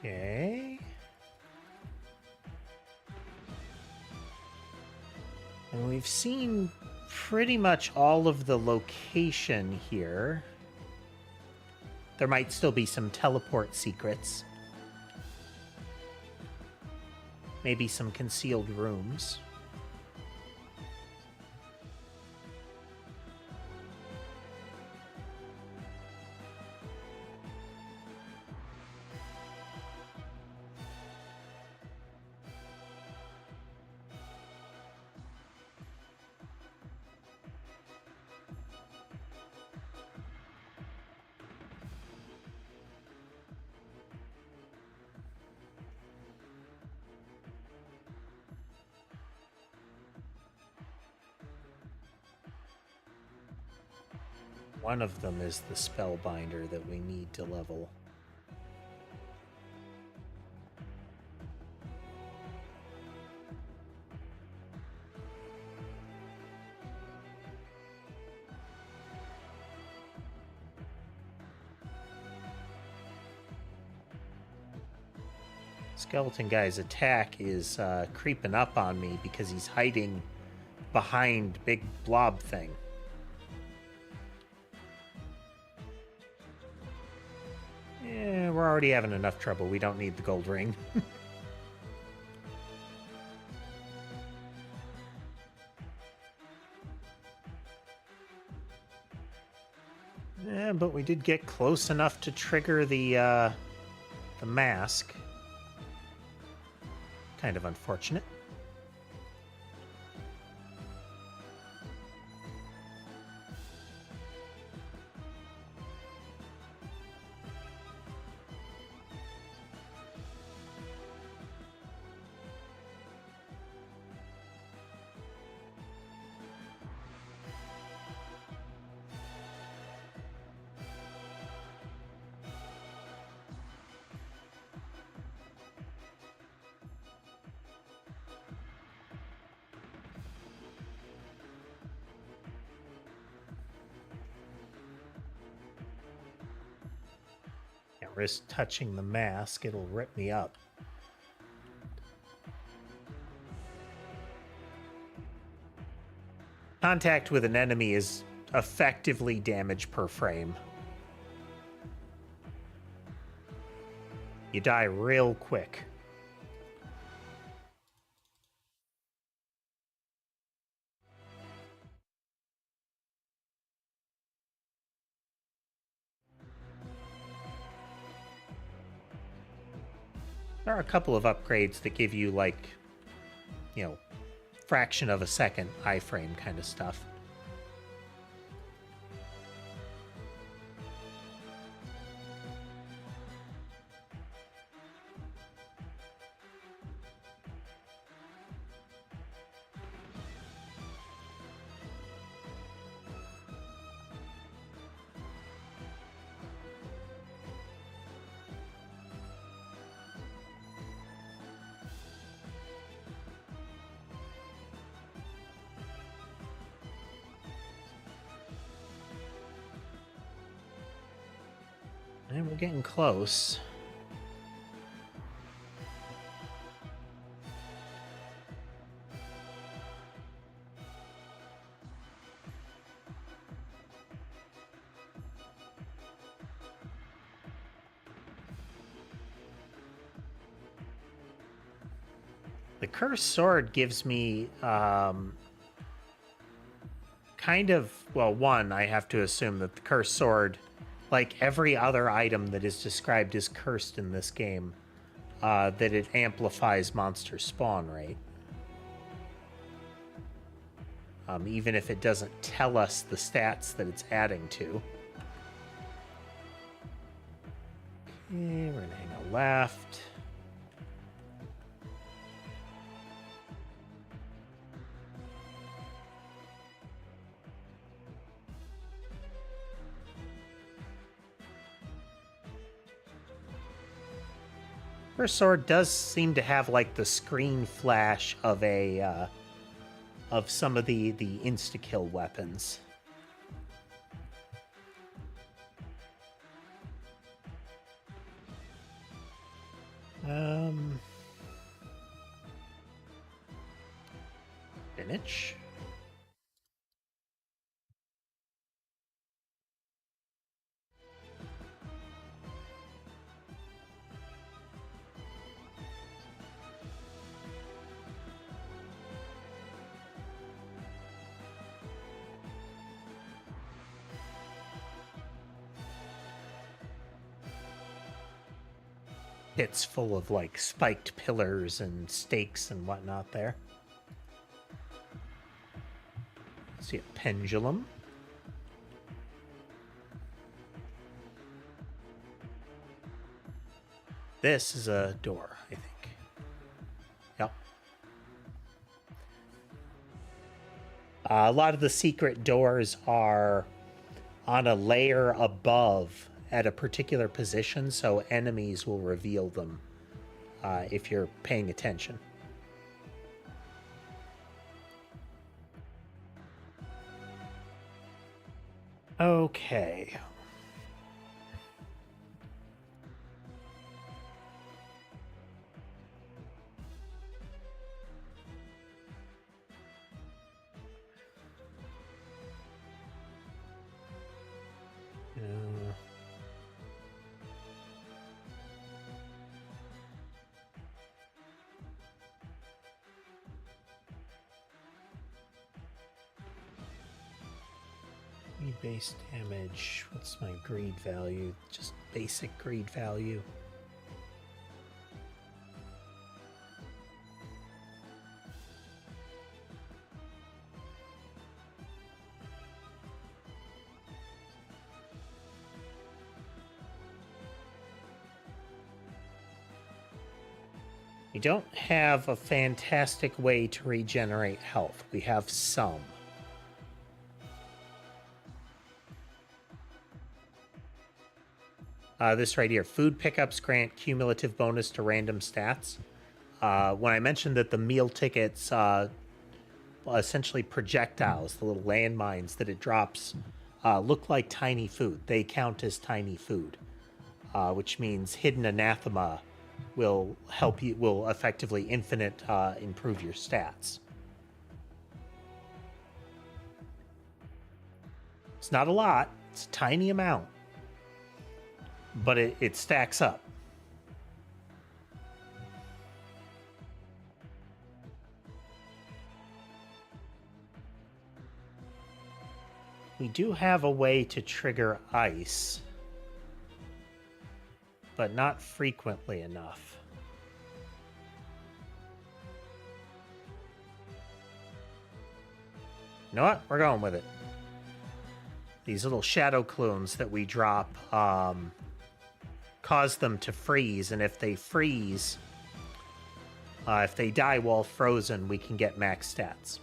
Okay. And we've seen pretty much all of the location here. There might still be some teleport secrets. Maybe some concealed rooms. One of them is the Spellbinder that we need to level. Skeleton guy's attack is creeping up on me because he's hiding behind big blob thing. already having enough trouble. We don't need the gold ring. Yeah, but we did get close enough to trigger the mask. Kind of unfortunate. Can't risk touching the mask, it'll rip me up. Contact with an enemy is effectively damage per frame. You die real quick. There are a couple of upgrades that give you, like, you know, fraction of a second iframe kind of stuff. And we're getting close. The cursed sword gives me kind of, well, one, I have to assume that the cursed sword, like every other item that is described as cursed in this game, that it amplifies monster spawn rate. Even if it doesn't tell us the stats that it's adding to. Okay, we're gonna hang a left. First sword does seem to have like the screen flash of a of some of the insta-kill weapons. Spinach. Pits full of like spiked pillars and stakes and whatnot there. See a pendulum. This is a door, I think. Yep. A lot of the secret doors are on a layer above at a particular position, so enemies will reveal them if you're paying attention. Okay. Greed base damage. What's my greed value? Just basic greed value. We don't have a fantastic way to regenerate health. We have some. This right here, food pickups grant cumulative bonus to random stats. When I mentioned that the meal tickets, essentially projectiles, the little landmines that it drops, look like tiny food. They count as tiny food, which means hidden anathema will help you, will effectively improve your stats. It's not a lot, it's a tiny amount, but it stacks up. We do have a way to trigger ice, but not frequently enough. You know what? We're going with it. These little shadow clones that we drop cause them to freeze, and if they freeze, if they die while frozen, we can get max stats.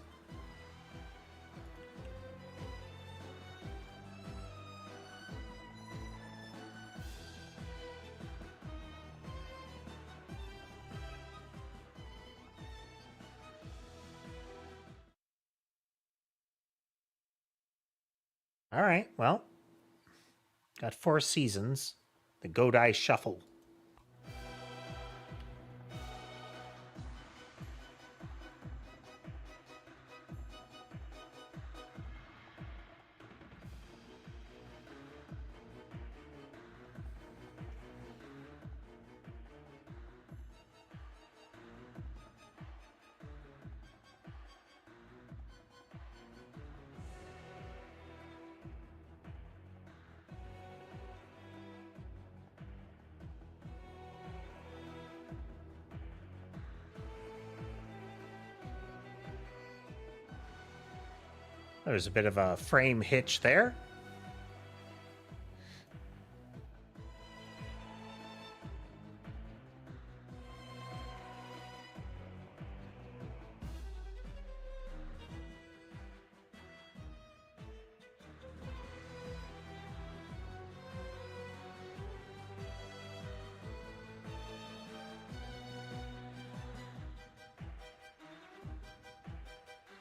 All right, well, got 4 seasons. The Godai Shuffle. There's a bit of a frame hitch there.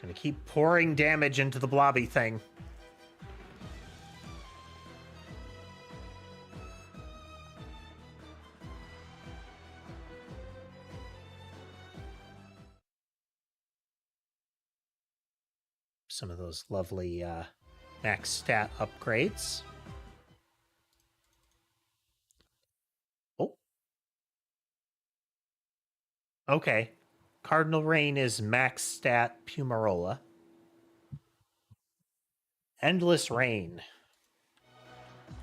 Gonna keep pouring damage into the blobby thing. Some of those lovely max stat upgrades. Oh. Okay. Cardinal Rain is max stat Pumarola. Endless Rain.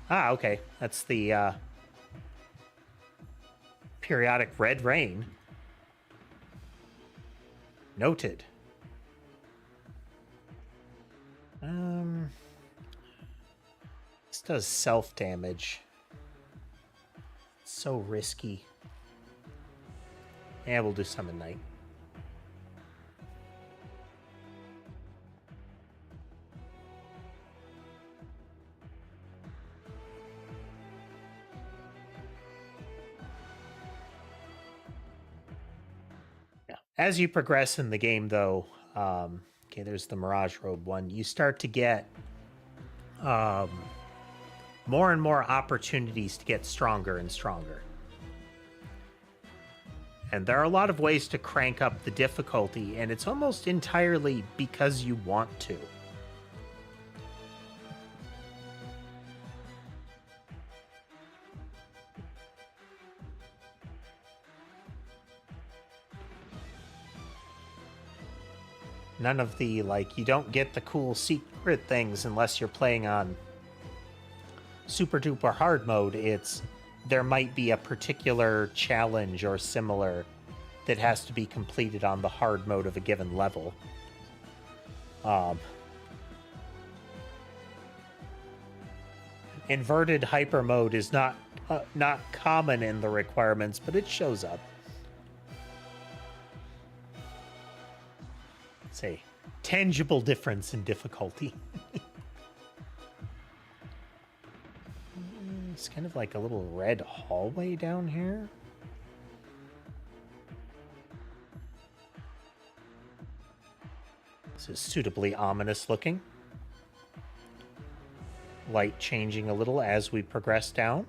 Ah, okay. That's the periodic red rain. Noted. This does self-damage. So risky. Yeah, we'll do Summon Night. Yeah. As you progress in the game, though, okay, there's the Mirage Robe one. You start to get more and more opportunities to get stronger and stronger. And there are a lot of ways to crank up the difficulty, and it's almost entirely because you want to. None of the, like, you don't get the cool secret things unless you're playing on super duper hard mode. It's there might be a particular challenge or similar that has to be completed on the hard mode of a given level. Inverted hyper mode is not common in the requirements, but it shows up. It's a tangible difference in difficulty. It's kind of like a little red hallway down here. This is suitably ominous looking. Light changing a little as we progress down.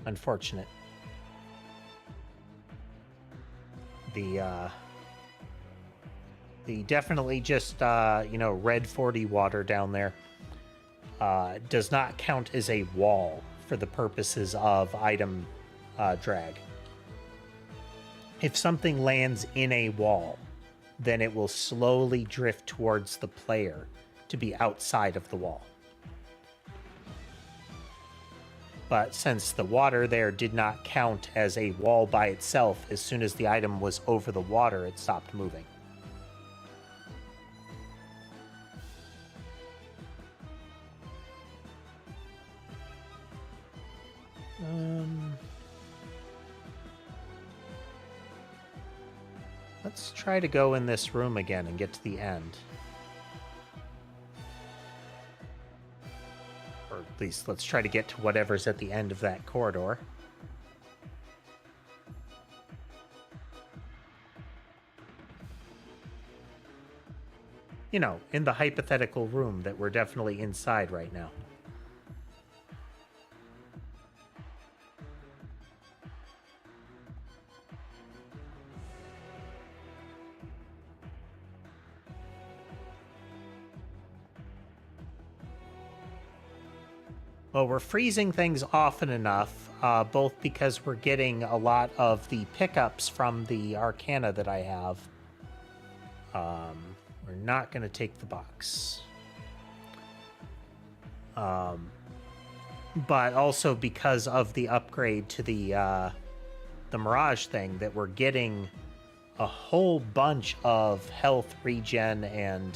Unfortunate. The definitely just red 40 water down there does not count as a wall for the purposes of item drag. If something lands in a wall, then it will slowly drift towards the player to be outside of the wall. But since the water there did not count as a wall by itself, as soon as the item was over the water, it stopped moving. Let's try to go in this room again and get to the end. Or at least let's try to get to whatever's at the end of that corridor. You know, in the hypothetical room that we're definitely inside right now. Well, we're freezing things often enough, both because we're getting a lot of the pickups from the Arcana that I have. We're not going to take the box. But also because of the upgrade to the Mirage thing, that we're getting a whole bunch of health regen and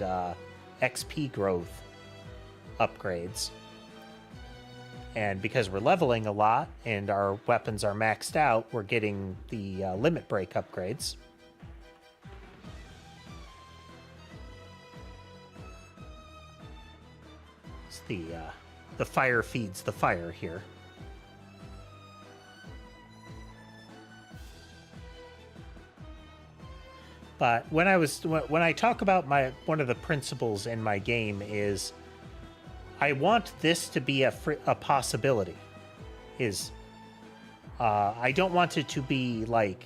XP growth upgrades. And because we're leveling a lot and our weapons are maxed out, we're getting the limit break upgrades. It's the fire feeds the fire here. But when I talk about one of the principles in my game is I want this to be a possibility. I don't want it to be like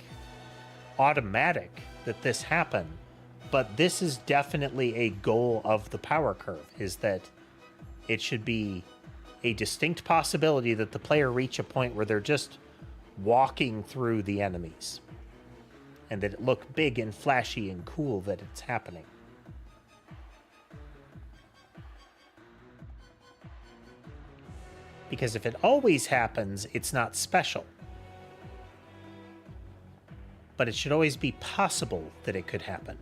automatic that this happen, but this is definitely a goal of the power curve, is that it should be a distinct possibility that the player reach a point where they're just walking through the enemies and that it look big and flashy and cool that it's happening. Because if it always happens, it's not special. But it should always be possible that it could happen.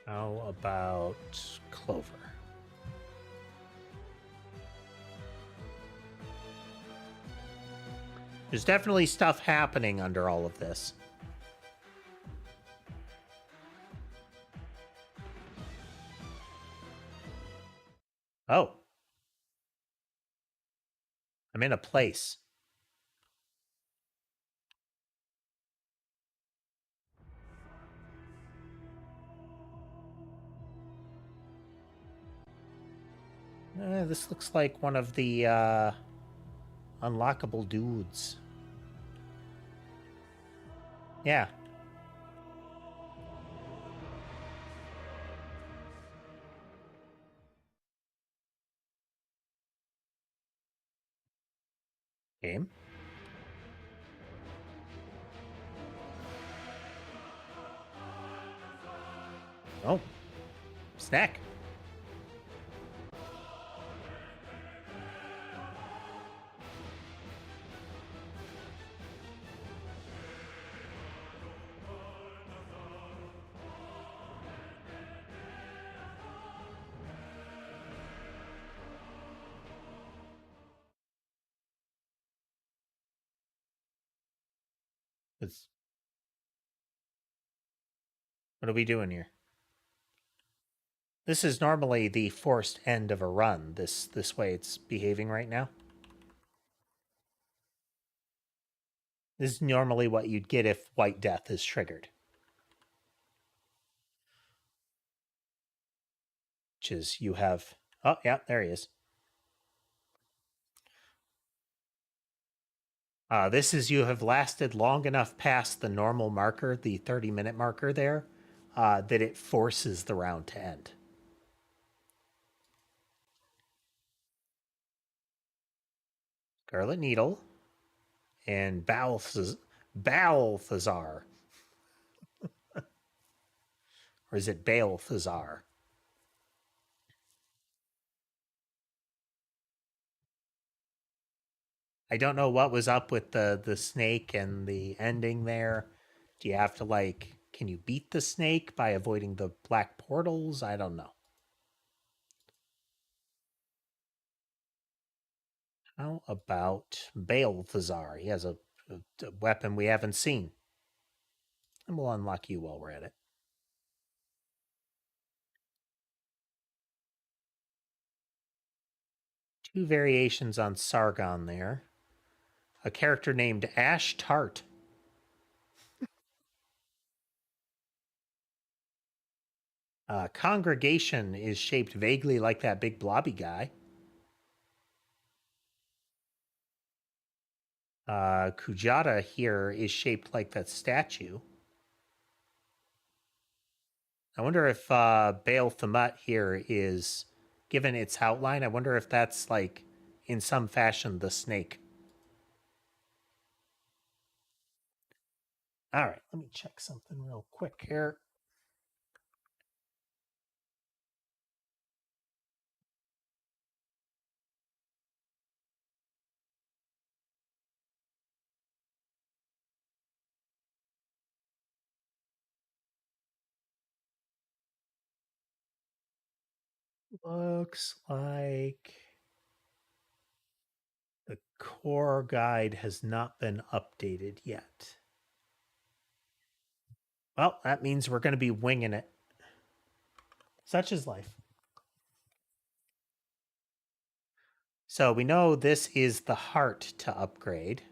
How about Clover? There's definitely stuff happening under all of this. Oh. I'm in a place. This looks like one of the unlockable dudes. Yeah. Game. Oh. Snack. It's, what are we doing here? This is normally the forced end of a run. This way it's behaving right now. This is normally what you'd get if White Death is triggered. Which is you have... Oh, yeah, there he is. This is you have lasted long enough past the normal marker, the 30-minute marker there, that it forces the round to end. Scarlet Needle and Balthazar. Or is it Balthazar? I don't know what was up with the snake and the ending there. Do you have to like can you beat the snake by avoiding the black portals? I don't know. How about Balthazar? He has a weapon we haven't seen. And we'll unlock you while we're at it. Two variations on Sargon there. A character named Ash Tart. Congregation is shaped vaguely like that big blobby guy. Kujata here is shaped like that statue. I wonder if Baal Thamut here is, given its outline, I wonder if that's like, in some fashion, the snake. All right, let me check something real quick here. Looks like the core guide has not been updated yet. Well, that means we're going to be winging it. Such is life. So we know this is the heart to upgrade.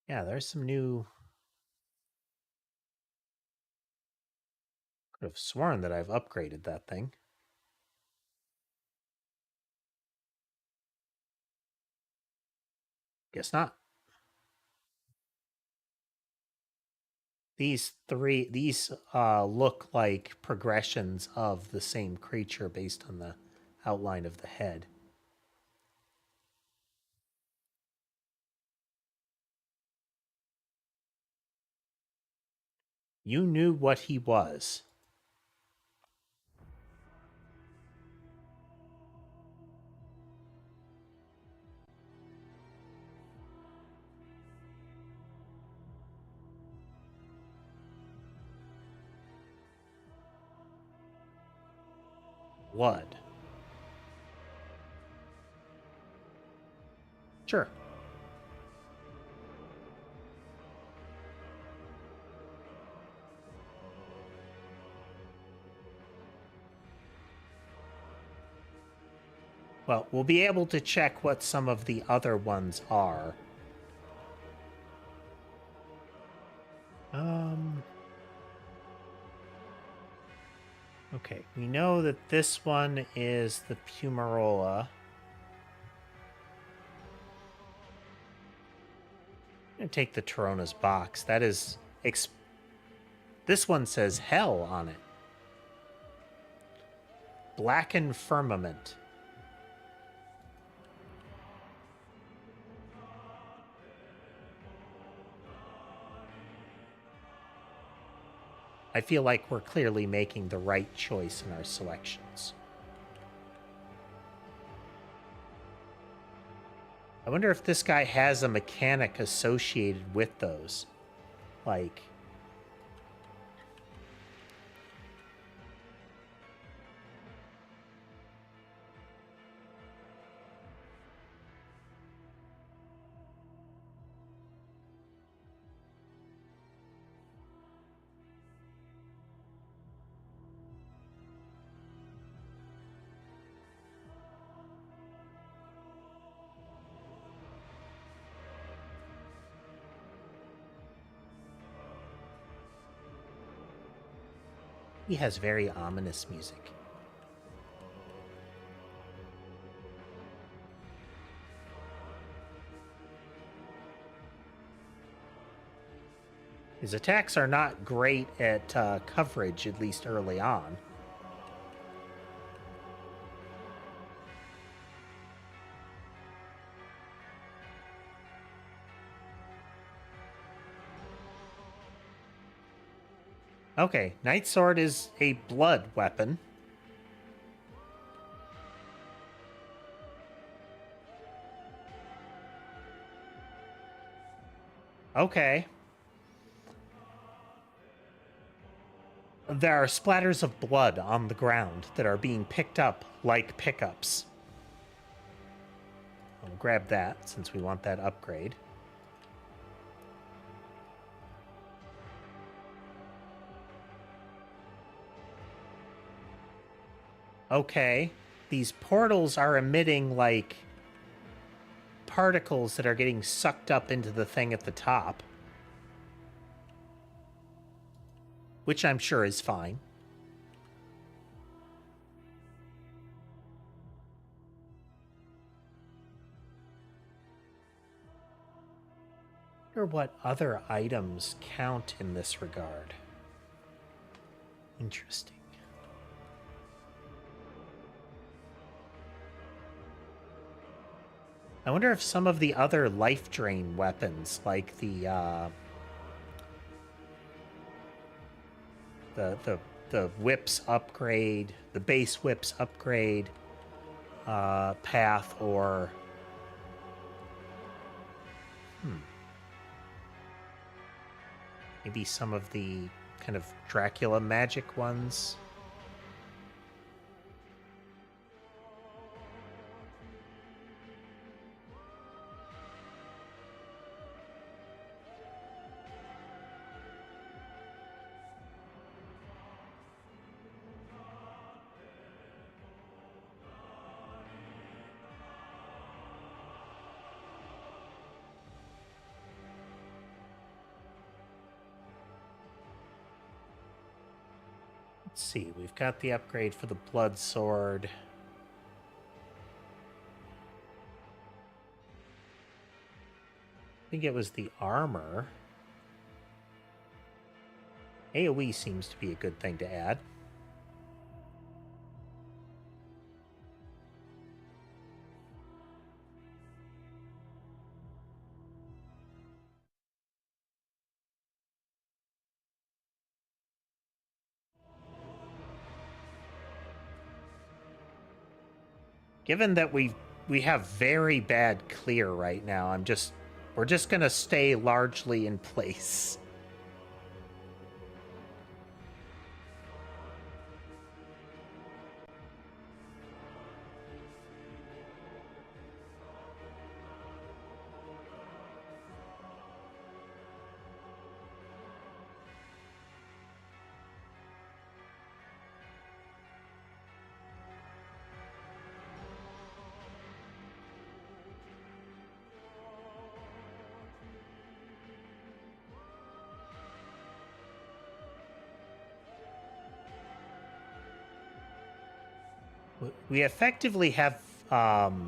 Yeah, there's some new... Could have sworn that I've upgraded that thing. Guess not. These look like progressions of the same creature based on the outline of the head. You knew what he was. Blood. Sure. Well, we'll be able to check what some of the other ones are. Um... Okay, we know that this one is the Pumarola. I'm going to take the Torona's box. That is... This one says hell on it. Blackened Firmament. I feel like we're clearly making the right choice in our selections. I wonder if this guy has a mechanic associated with those. Like... He has very ominous music. His attacks are not great at coverage, at least early on. Okay, Night Sword is a blood weapon. Okay. There are splatters of blood on the ground that are being picked up like pickups. I'll grab that since we want that upgrade. Okay. These portals are emitting, like, particles that are getting sucked up into the thing at the top. Which I'm sure is fine. I wonder what other items count in this regard. Interesting. I wonder if some of the other life drain weapons, like the whips upgrade, the base whips upgrade path, or maybe some of the kind of Dracula magic ones. Let's see, we've got the upgrade for the blood sword. I think it was the armor. AoE seems to be a good thing to add. Given that we have very bad clear right now, we're just gonna stay largely in place. We effectively have, I'd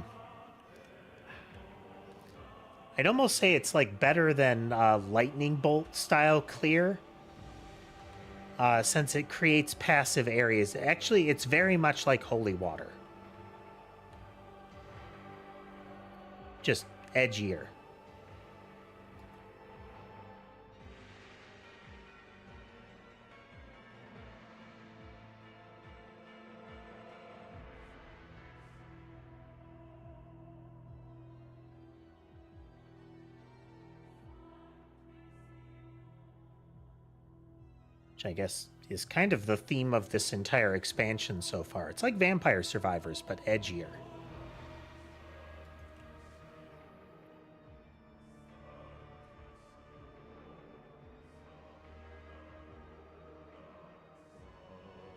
almost say it's like better than lightning bolt style clear, since it creates passive areas. Actually, it's very much like holy water, just edgier. Which I guess is kind of the theme of this entire expansion so far. It's like Vampire Survivors, but edgier.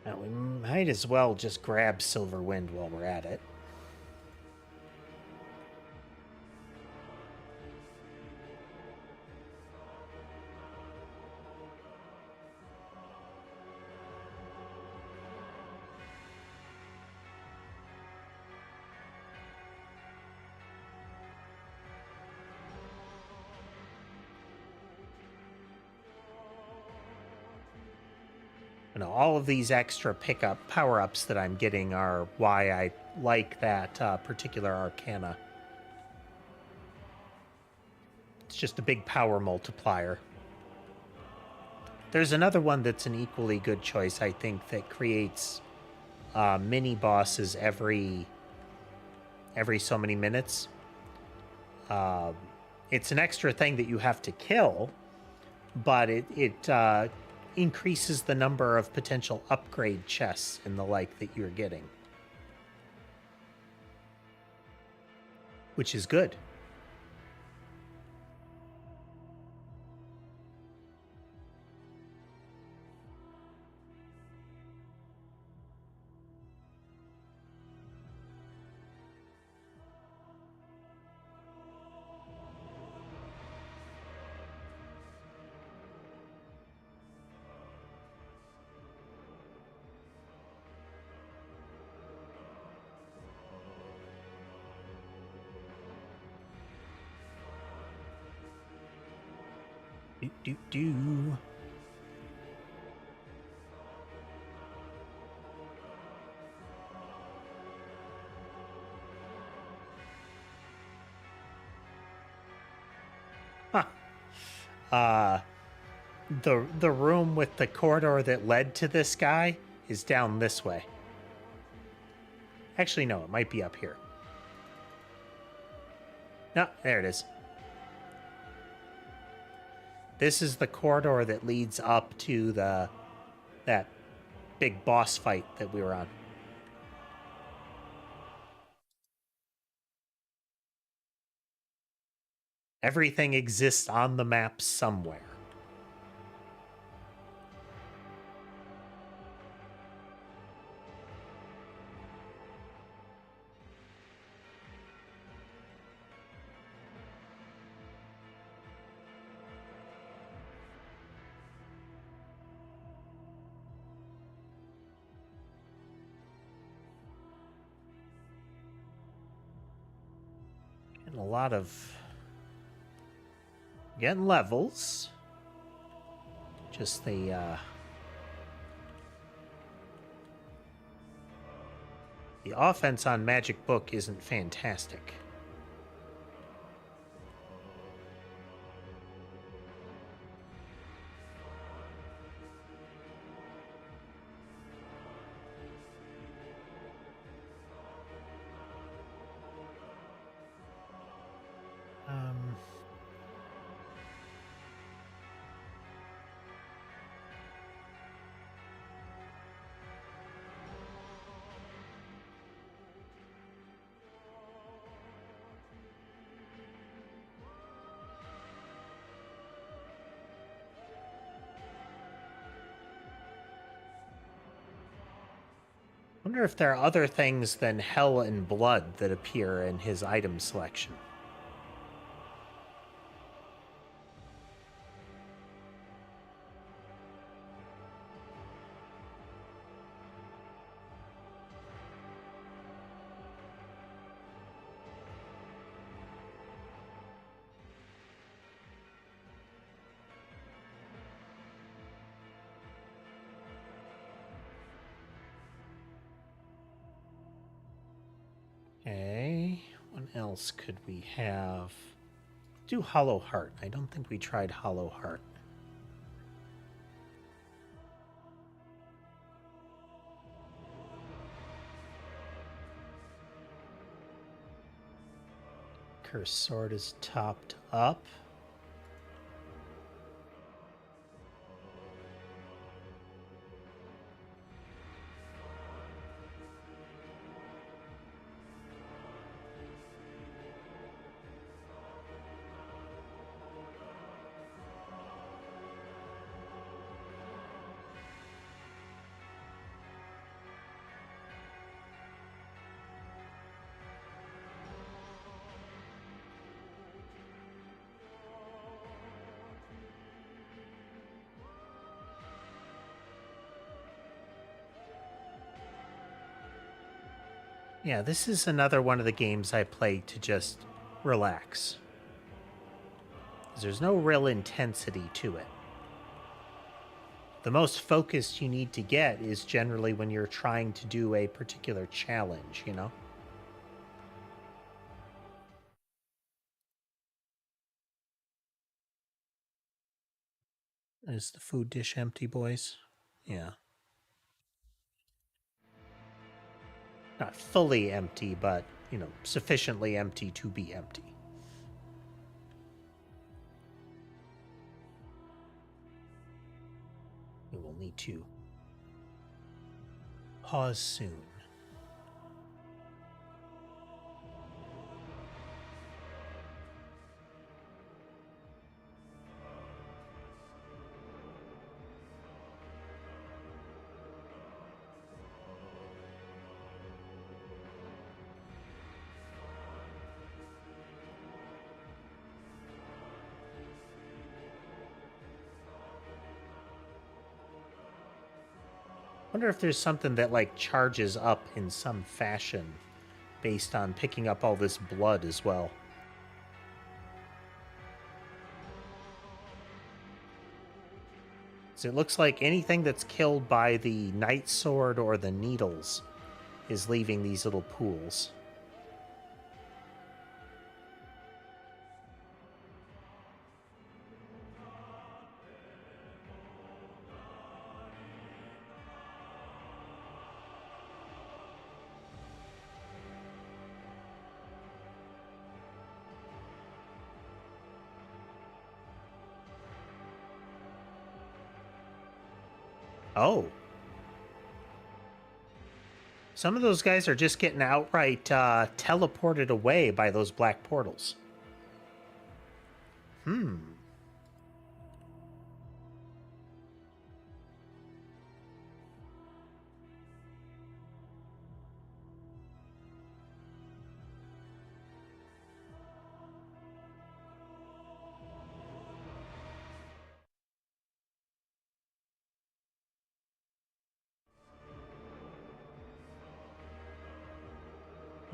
Now, we might as well just grab Silverwind while we're at it. You know, all of these extra pickup power-ups that I'm getting are why I like that particular arcana. It's just a big power multiplier. There's another one that's an equally good choice, I think, that creates mini bosses every so many minutes. It's an extra thing that you have to kill, but it increases the number of potential upgrade chests and the like that you're getting, which is good. Do. Huh. The room with the corridor that led to this guy is down this way. Actually, no, it might be up here. No, there it is. This is the corridor that leads up to that big boss fight that we were on. Everything exists on the map somewhere. Getting a lot of... Getting levels. Just the offense on Magic Book isn't fantastic. I wonder if there are other things than Hell and Blood that appear in his item selection. else could we have? Do Hollow Heart. I don't think we tried Hollow Heart. Cursed Sword is topped up. Yeah, this is another one of the games I play to just relax. There's no real intensity to it. The most focused you need to get is generally when you're trying to do a particular challenge, you know? Is the food dish empty, boys? Yeah. Not fully empty, but, you know, sufficiently empty to be empty. We will need to pause soon. Wonder if there's something that like charges up in some fashion based on picking up all this blood as well. So it looks like anything that's killed by the Night Sword or the needles is leaving these little pools. Oh. Some of those guys are just getting outright teleported away by those black portals.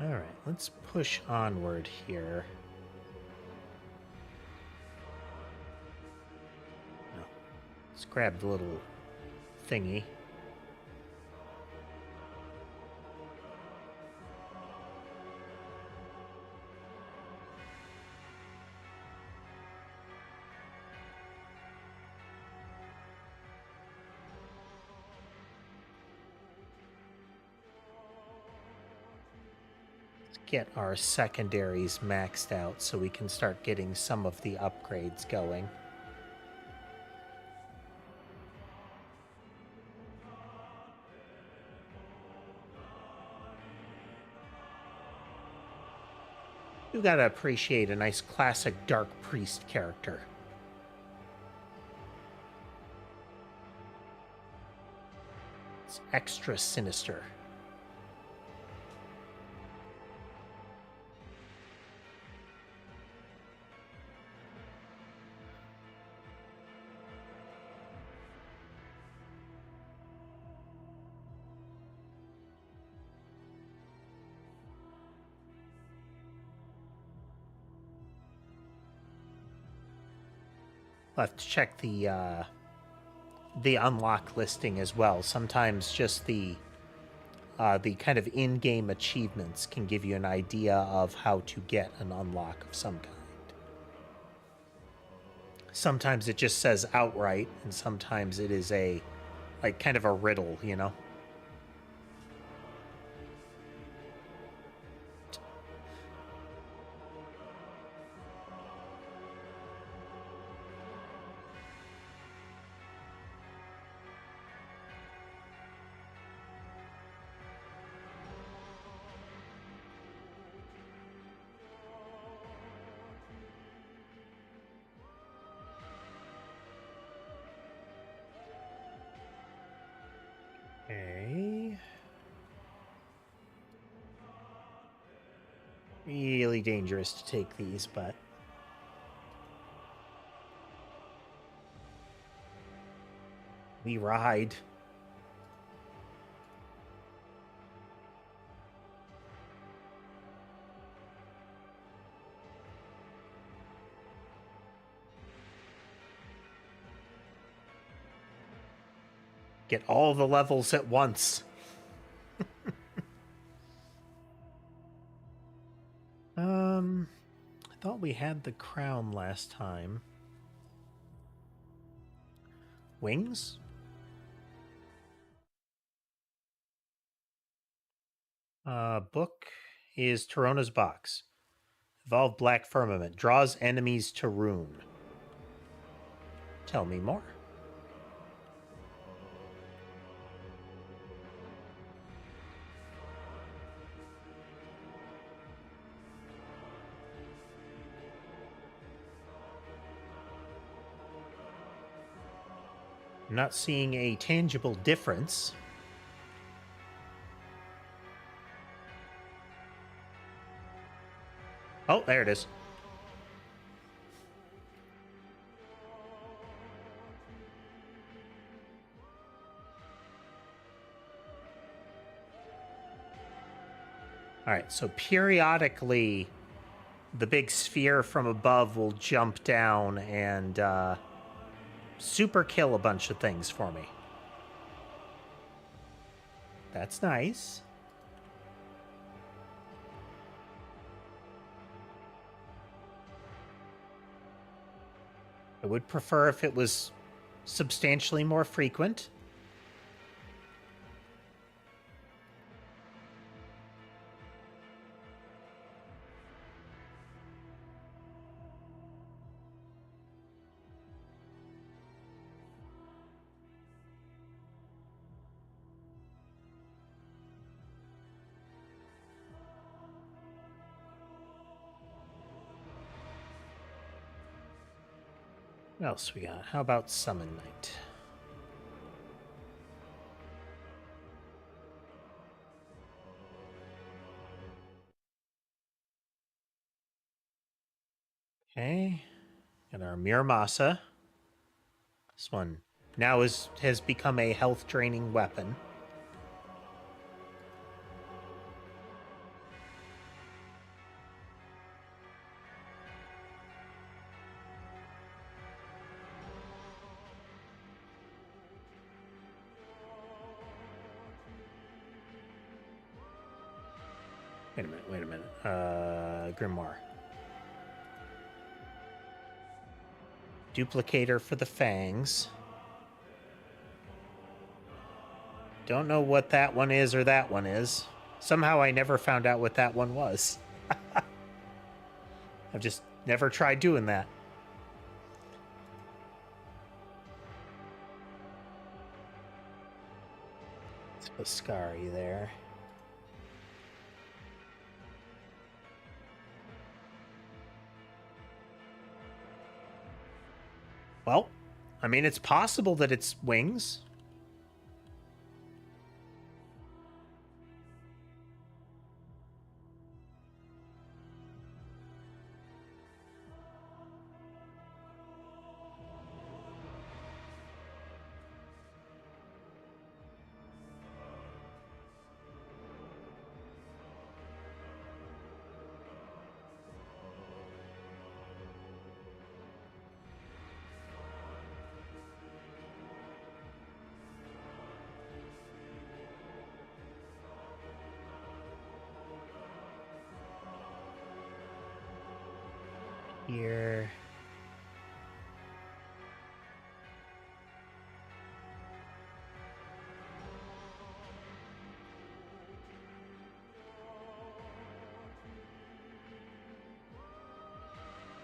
All right, let's push onward here. No. Let's grab the little thingy. Get our secondaries maxed out so we can start getting some of the upgrades going. You gotta appreciate a nice classic Dark Priest character. It's extra sinister. I'll have to check the unlock listing as well. Sometimes just the the kind of in-game achievements can give you an idea of how to get an unlock of some kind. Sometimes it just says outright, and sometimes it is a, like, kind of a riddle, you know? Okay. Really dangerous to take these, but we ride. Get all the levels at once. I thought we had the crown last time. Wings? Book is Torona's box. Evolve Black Firmament. Draws enemies to rune. Tell me more. I'm not seeing a tangible difference. Oh, there it is. All right, so periodically the big sphere from above will jump down and super kill a bunch of things for me. That's nice. I would prefer if it was substantially more frequent. What else we got? How about Summon Night? Okay. Got our Muramasa. This one now has become a health draining weapon. Wait a minute. Grimoire. Duplicator for the fangs. Don't know what that one is or that one is. Somehow I never found out what that one was. I've just never tried doing that. Let's put Scary there. Well, I mean, it's possible that it's wings. here.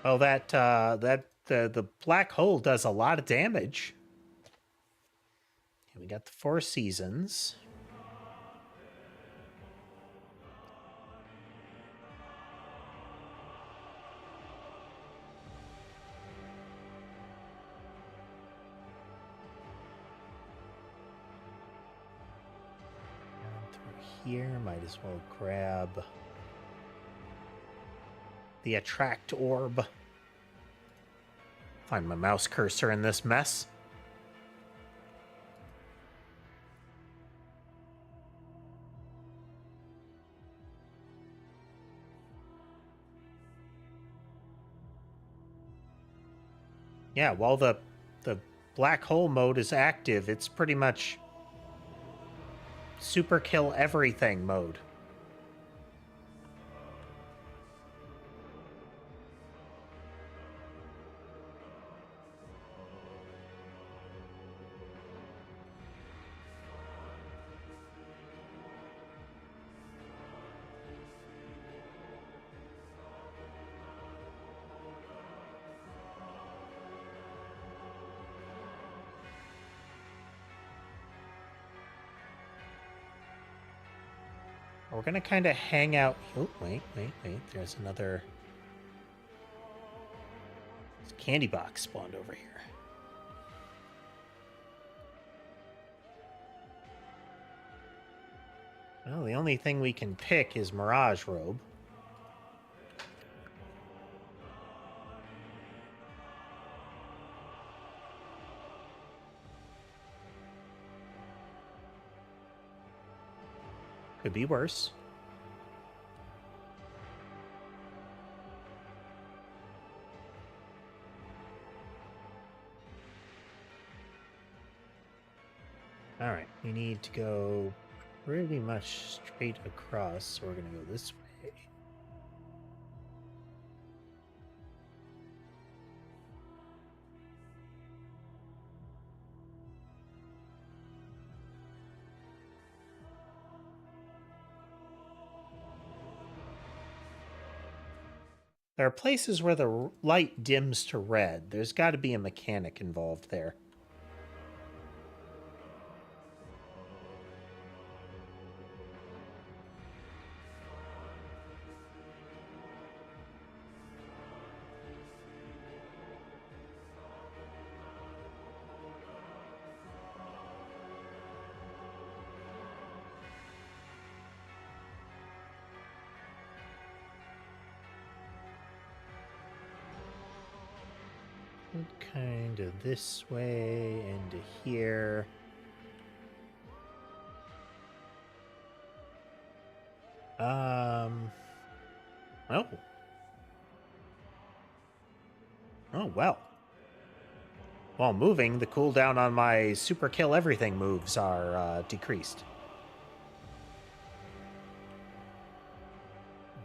Oh, the black hole does a lot of damage. Okay, we got the 4 seasons. Down through here, might as well grab the attract orb. Find my mouse cursor in this mess. Yeah, while the black hole mode is active, it's pretty much super kill everything mode. We're gonna kind of hang out. Oh, wait. There's another candy box spawned over here. Well, the only thing we can pick is Mirage Robe. Could be worse. All right, we need to go pretty much straight across, so we're gonna go this way. There are places where the light dims to red. There's got to be a mechanic involved there. Kind of this way and to here. Oh. Oh, well. While moving, the cooldown on my super kill everything moves are decreased.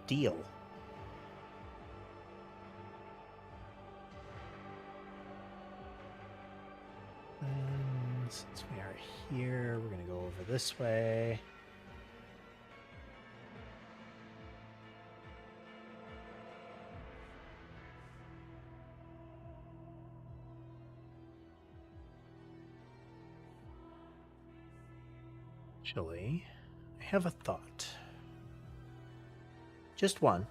Deal. And since we are here, we're going to go over this way. Actually, I have a thought. Just one.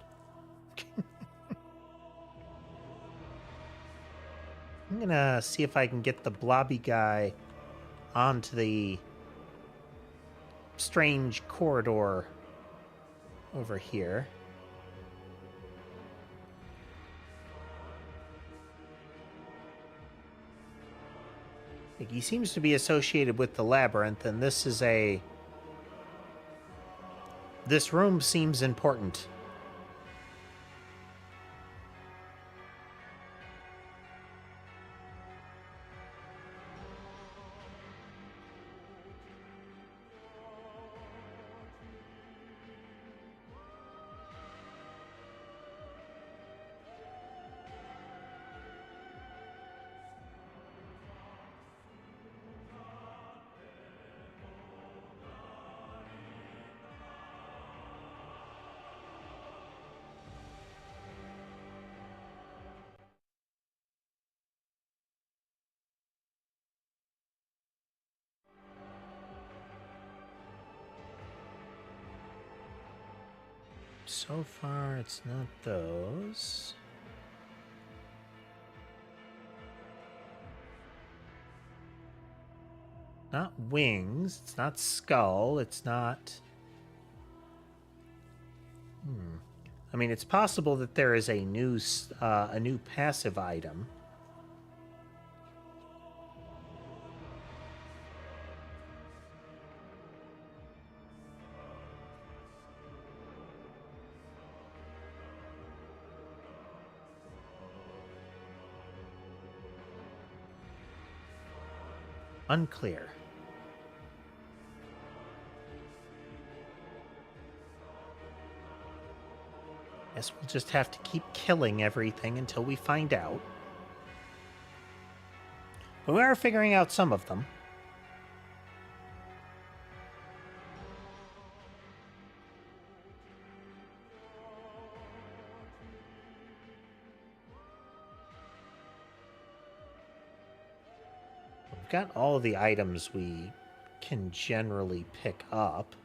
I'm gonna see if I can get the blobby guy onto the strange corridor over here. He seems to be associated with the labyrinth, and this room seems important. So far, it's not those. Not wings. It's not skull. It's not... I mean, it's possible that there is a new passive item. Unclear. Guess we'll just have to keep killing everything until we find out. But we are figuring out some of them. We've got all of the items we can generally pick up.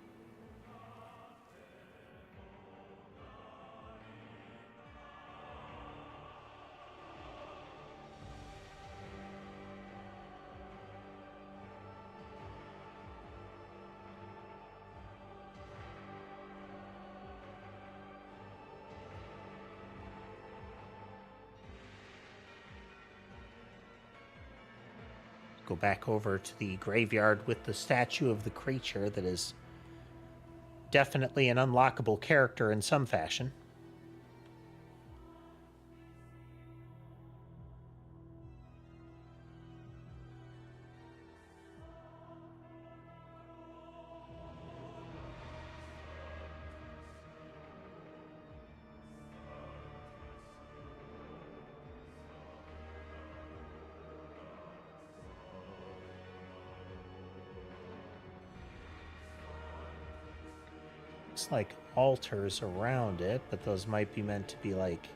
Go back over to the graveyard with the statue of the creature that is definitely an unlockable character in some fashion. Looks like altars around it, but those might be meant to be like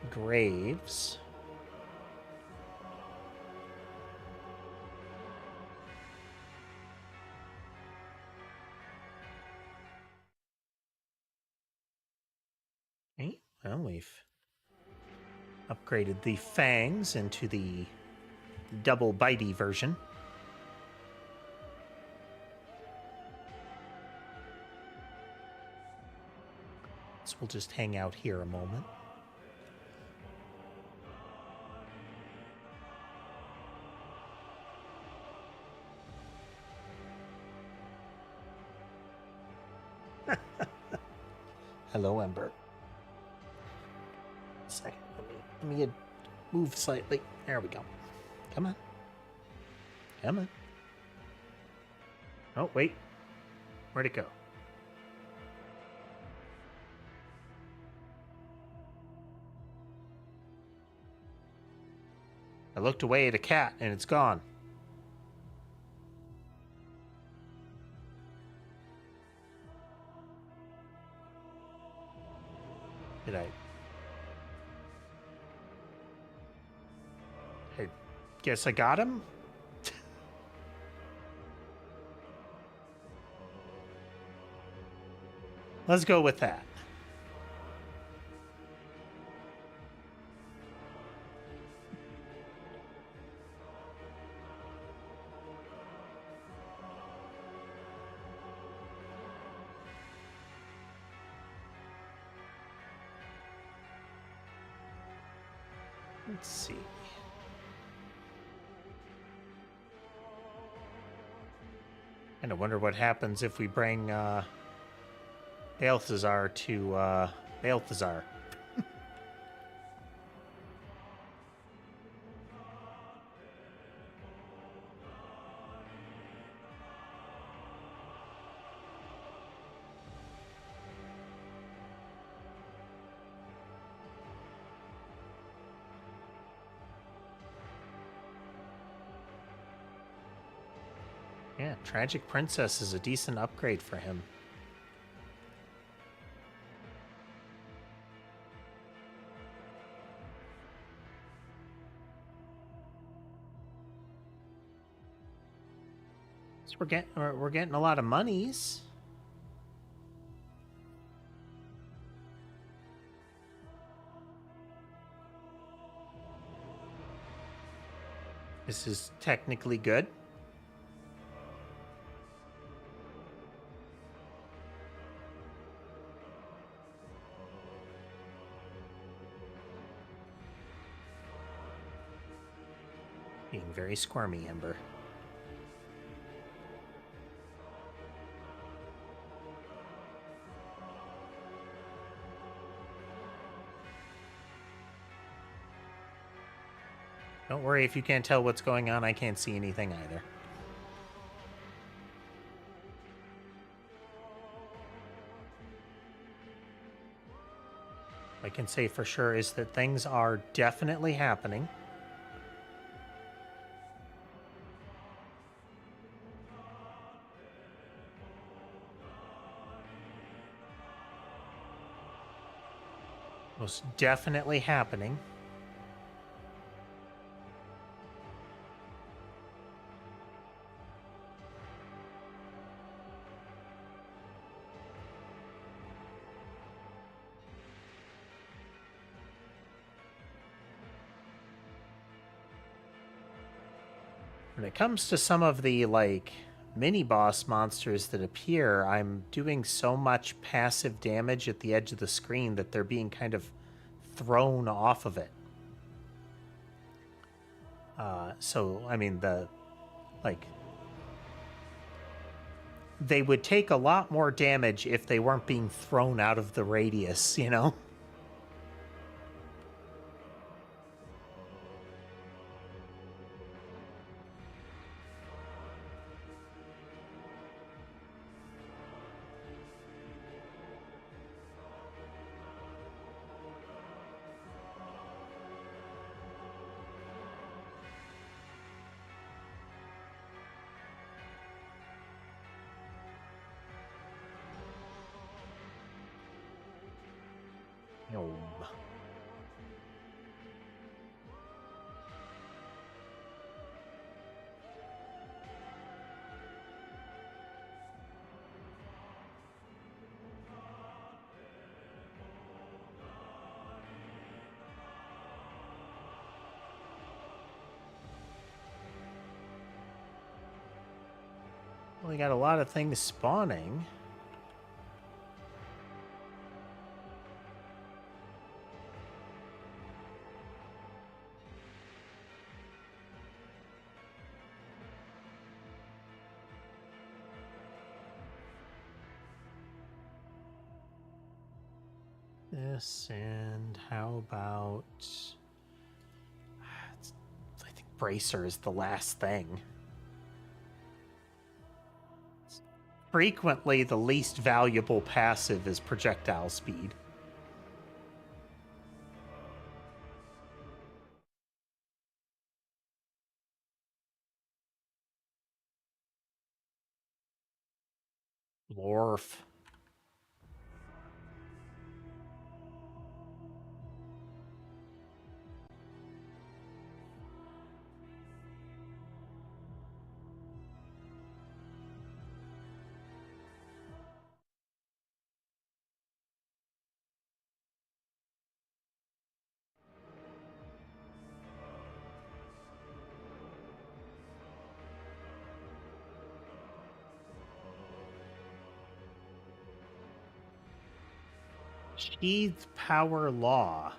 graves. Okay, well, we've upgraded the fangs into the double bitey version. So we'll just hang out here a moment. Hello, Ember. A second, let me move slightly. There we go. Come on. Come on. Oh, wait. Where'd it go? I looked away at a cat and it's gone. Did I guess I got him? Let's go with that. Let's see. And I wonder what happens if we bring Balthazar to Balthazar. Yeah, Tragic Princess is a decent upgrade for him. So we're getting a lot of monies. This is technically good. Being very squirmy, Ember. Don't worry if you can't tell what's going on. I can't see anything either. I can say for sure is that things are definitely happening. Most definitely happening. When it comes to some of the, like, mini-boss monsters that appear, I'm doing so much passive damage at the edge of the screen that they're being kind of thrown off of it. So, I mean, they would take a lot more damage if they weren't being thrown out of the radius, you know? No. Well, we got a lot of things spawning. This, and how about... I think Bracer is the last thing. Frequently, the least valuable passive is projectile speed. Lorf. Sheathed Power Law.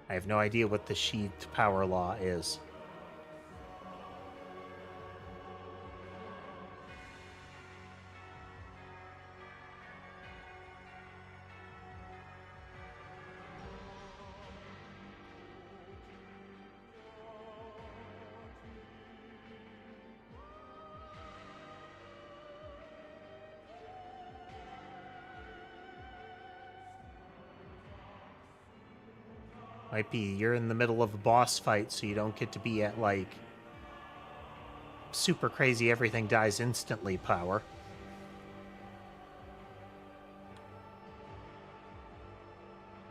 I have no idea what the Sheathed Power Law is. Might be you're in the middle of a boss fight, so you don't get to be at, like, super crazy everything dies instantly power.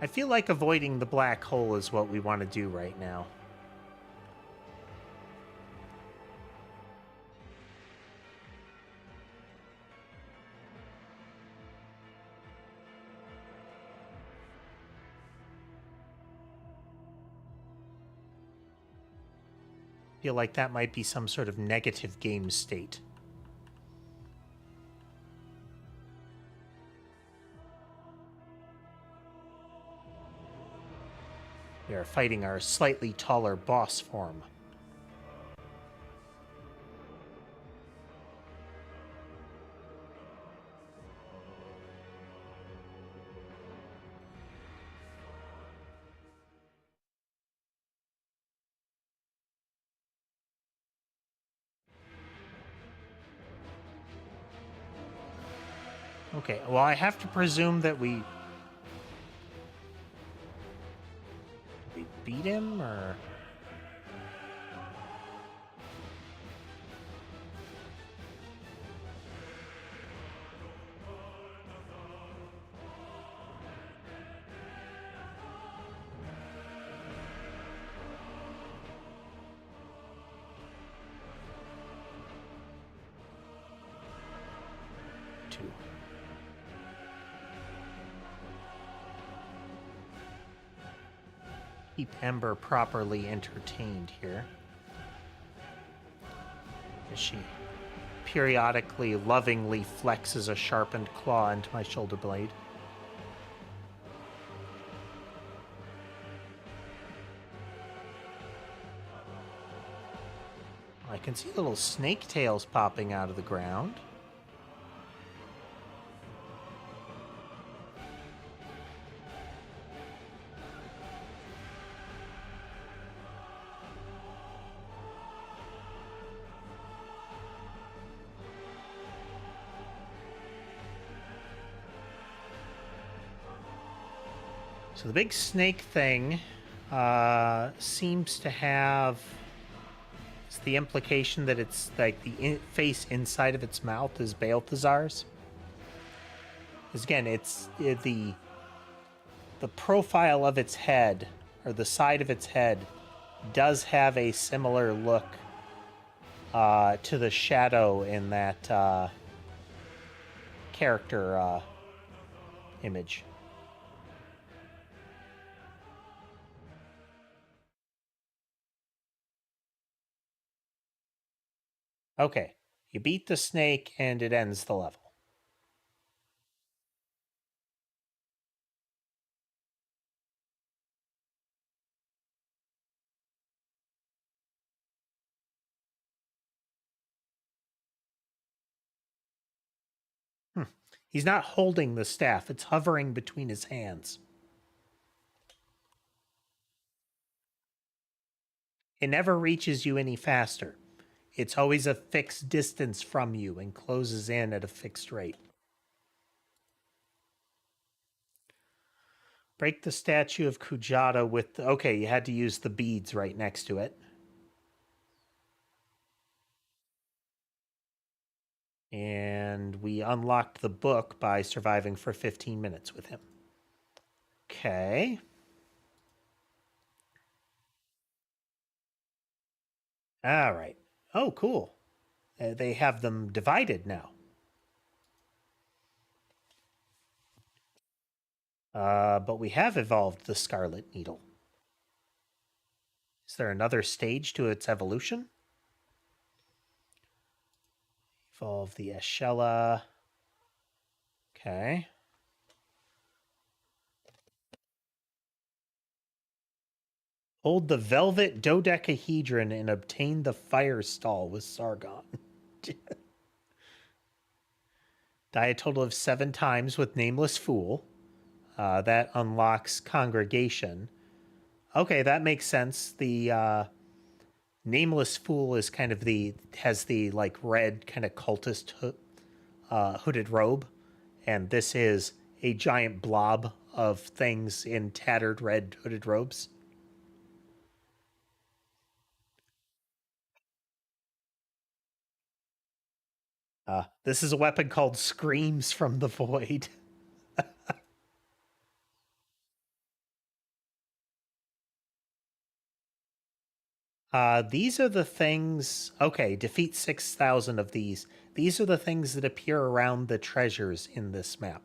I feel like avoiding the black hole is what we want to do right now. Feel like that might be some sort of negative game state. We are fighting our slightly taller boss form. Okay, well, I have to presume that we beat him, or... Two. Keep Ember properly entertained here. As she periodically, lovingly flexes a sharpened claw into my shoulder blade. I can see little snake tails popping out of the ground. So the big snake thing seems to have the implication that it's like the face inside of its mouth is Balthazar's. Because again, it's the profile of its head, or the side of its head, does have a similar look to the shadow in that character image. Okay, you beat the snake and it ends the level. He's not holding the staff, it's hovering between his hands. It never reaches you any faster. It's always a fixed distance from you and closes in at a fixed rate. Break the statue of Kujata with... Okay, you had to use the beads right next to it. And we unlocked the book by surviving for 15 minutes with him. Okay. All right. Oh, cool. They have them divided now. But we have evolved the Scarlet Needle. Is there another stage to its evolution? Evolve the Eschella. Okay. Hold the Velvet Dodecahedron and obtain the Fire Stall with Sargon. Die a total of 7 times with Nameless Fool. That unlocks Congregation. Okay, that makes sense. The Nameless Fool is kind of has the like red kind of cultist hooded robe, and this is a giant blob of things in tattered red hooded robes. This is a weapon called Screams from the Void. These are the things... Okay, defeat 6,000 of these. These are the things that appear around the treasures in this map.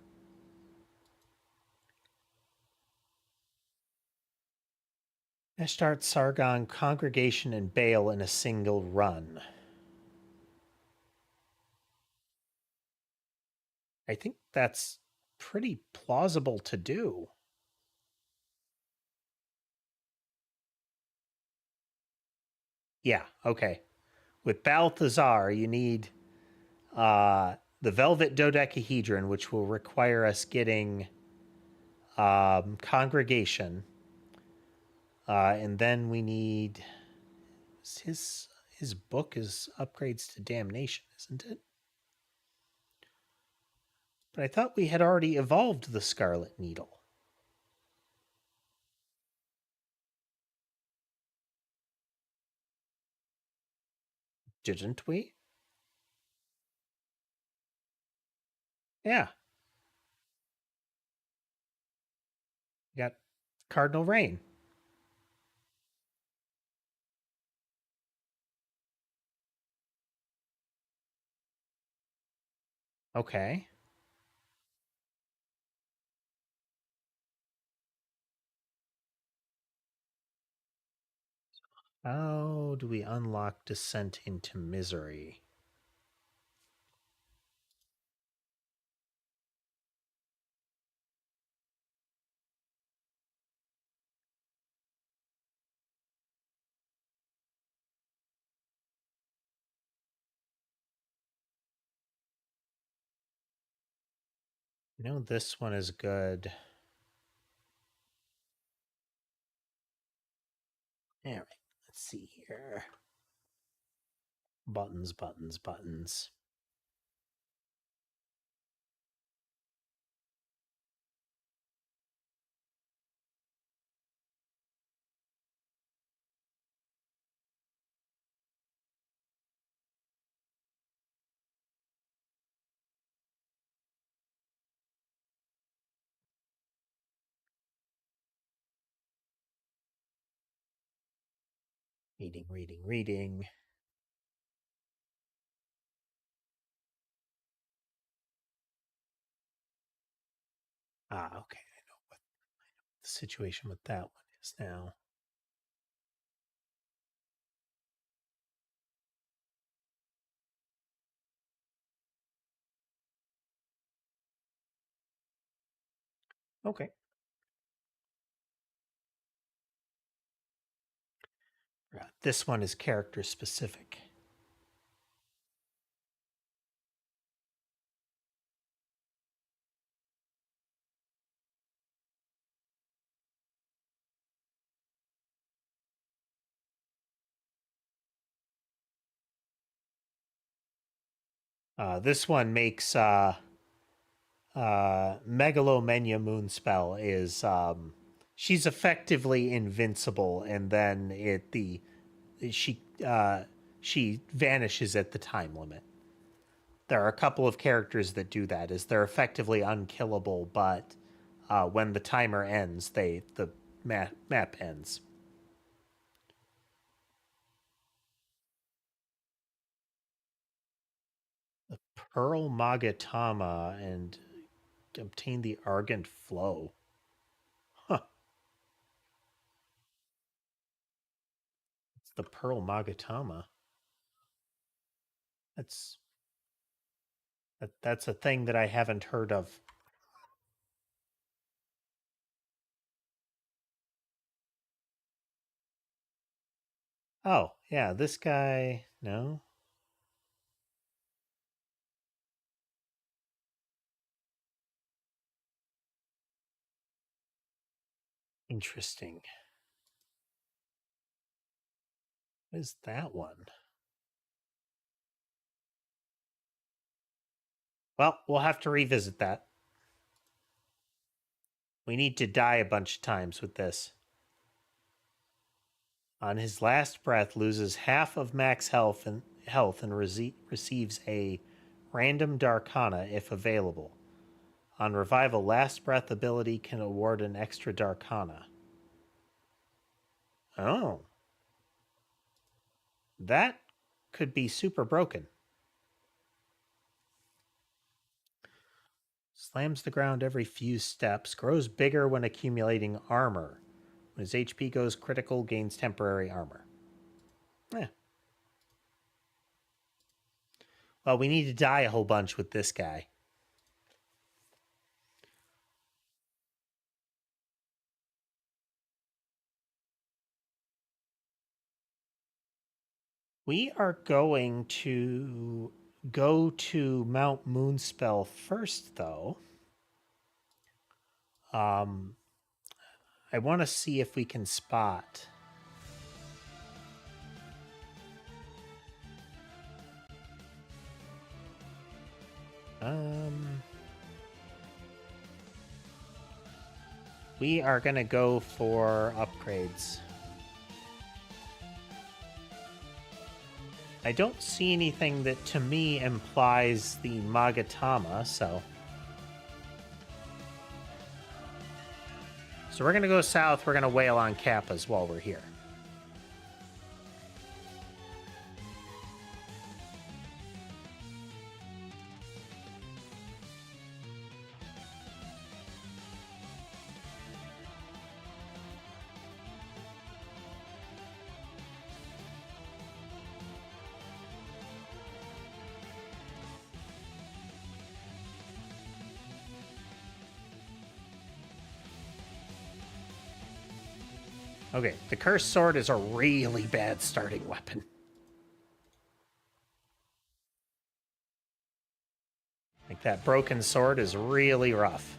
Eshtart, Sargon, Congregation, and Baal in a single run. I think that's pretty plausible to do. Yeah, okay. With Balthazar, you need the Velvet Dodecahedron, which will require us getting Congregation. And then we need his book is Upgrades to Damnation, isn't it? But I thought we had already evolved the Scarlet Needle. Didn't we? Yeah. We got Cardinal Rain. Okay. How do we unlock Descent into Misery? You know, this one is good. All right, let's see here. Buttons, buttons, buttons. Reading, reading, reading. Okay. I know what the situation with that one is now. Okay. This one is character specific. This one makes Megalomania Moonspell is she's effectively invincible, and then she she vanishes at the time limit. There are a couple of characters that do that. Is they're effectively unkillable, but when the timer ends, the map ends. The Pearl Magatama and obtain the Argent Flow. Huh. It's the Pearl Magatama. That's that's a thing that I haven't heard of. Oh, yeah, this guy, no? Interesting. What is that one? Well, we'll have to revisit that. We need to die a bunch of times with this. On his last breath, loses half of max health and receives a random Darkana if available. On revival, last breath ability can award an extra Darkana. Oh, that could be super broken. Slams the ground every few steps, grows bigger when accumulating armor, When his HP goes critical, gains temporary armor. Eh. Well, we need to die a whole bunch with this guy. We are going to go to Mount Moonspell first, though. I want to see if we can spot. We are going to go for upgrades. I don't see anything that to me implies the Magatama, so. So we're going to go south. We're going to wail on Kappas while we're here. Okay, the Cursed Sword is a really bad starting weapon. Like, that broken sword is really rough.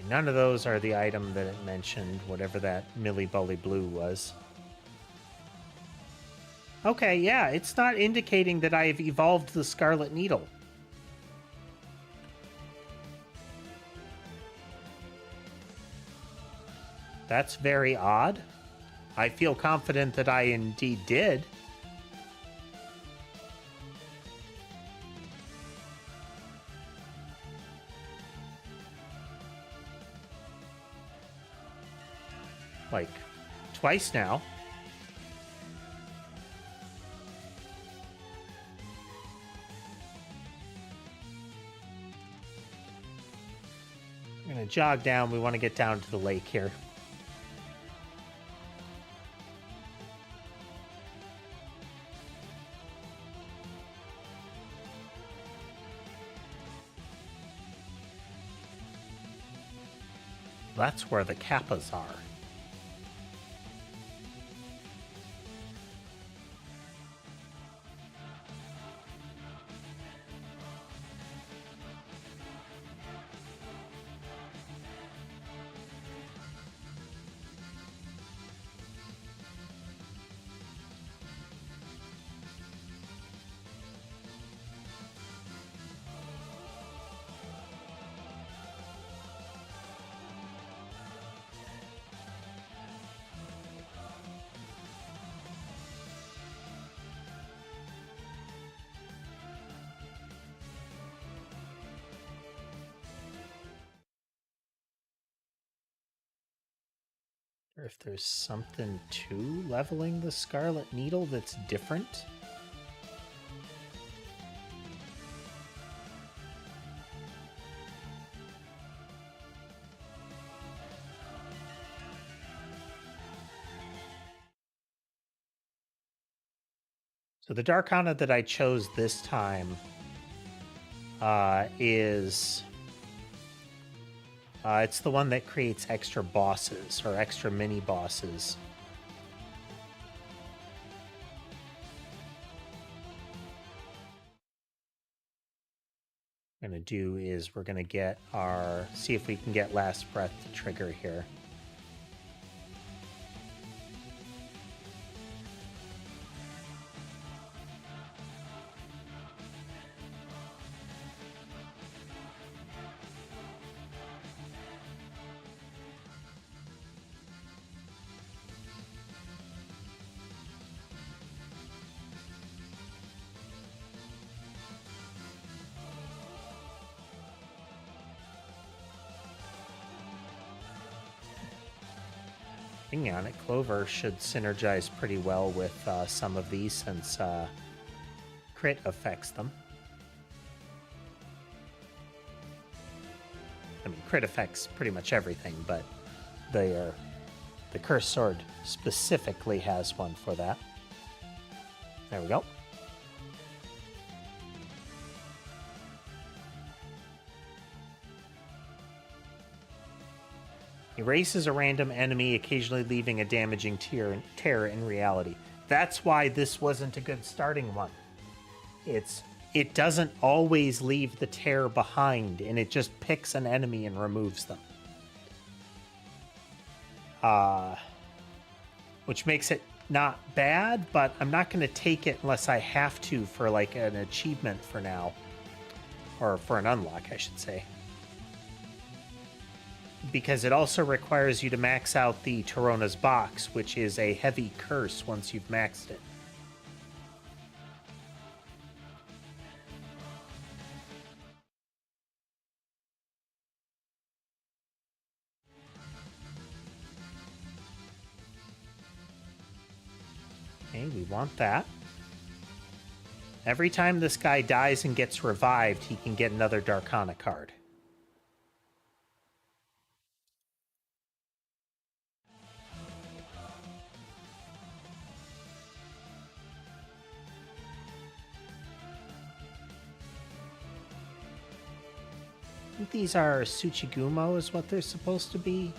None of those are the item that it mentioned, whatever that Millie Bully Blue was. Okay, yeah, it's not indicating that I have evolved the Scarlet Needle. That's very odd. I feel confident that I indeed did. Like, twice now. We're going to jog down. We want to get down to the lake here. That's where the Kappas are. Or if there's something to leveling the Scarlet Needle that's different. So the Darkana that I chose this time is... it's the one that creates extra bosses, or extra mini-bosses. What we're going to do is we're going to get our... see if we can get Last Breath to trigger here. Nyanite Clover should synergize pretty well with some of these since crit affects them. I mean, crit affects pretty much everything, but the Cursed Sword specifically has one for that. There we go. Erases a random enemy, occasionally leaving a damaging tear in reality. That's why this wasn't a good starting one. It doesn't always leave the tear behind, and it just picks an enemy and removes them. Which makes it not bad, but I'm not going to take it unless I have to for like an achievement for now. Or for an unlock, I should say. Because it also requires you to max out the Torona's box, which is a heavy curse once you've maxed it. Okay, we want that. Every time this guy dies and gets revived, he can get another Darkana card. I think these are Tsuchigumo is what they're supposed to be.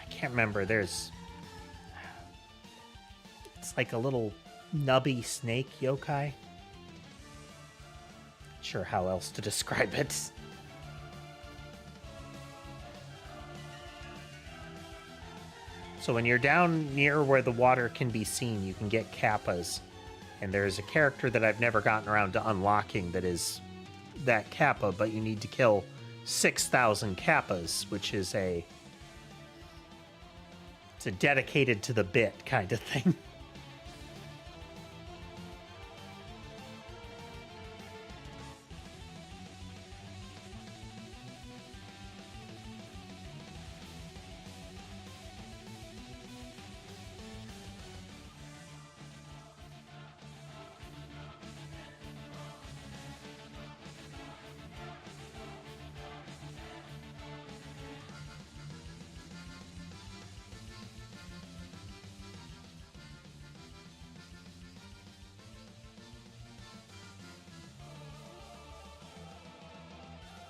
I can't remember. It's like a little nubby snake yokai. Not sure how else to describe it. So when you're down near where the water can be seen, you can get kappas. And there's a character that I've never gotten around to unlocking that is that kappa, but you need to kill 6,000 kappas, which is it's a dedicated to the bit kind of thing.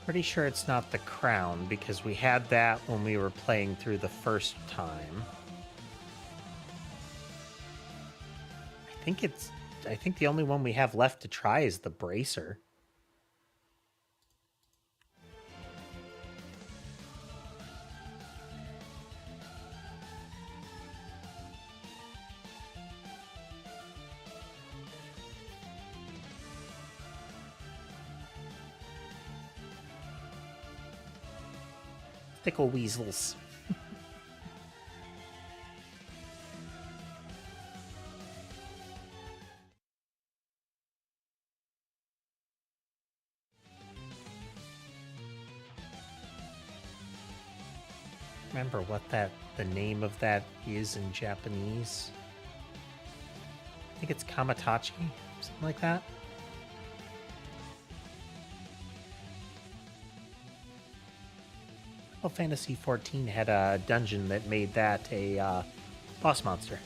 Pretty sure it's not the crown, because we had that when we were playing through the first time. I think the only one we have left to try is the bracer. Pickle weasels. Remember what the name of that is in Japanese? I think it's Kamatachi, something like that. Final Fantasy XIV had a dungeon that made that a boss monster.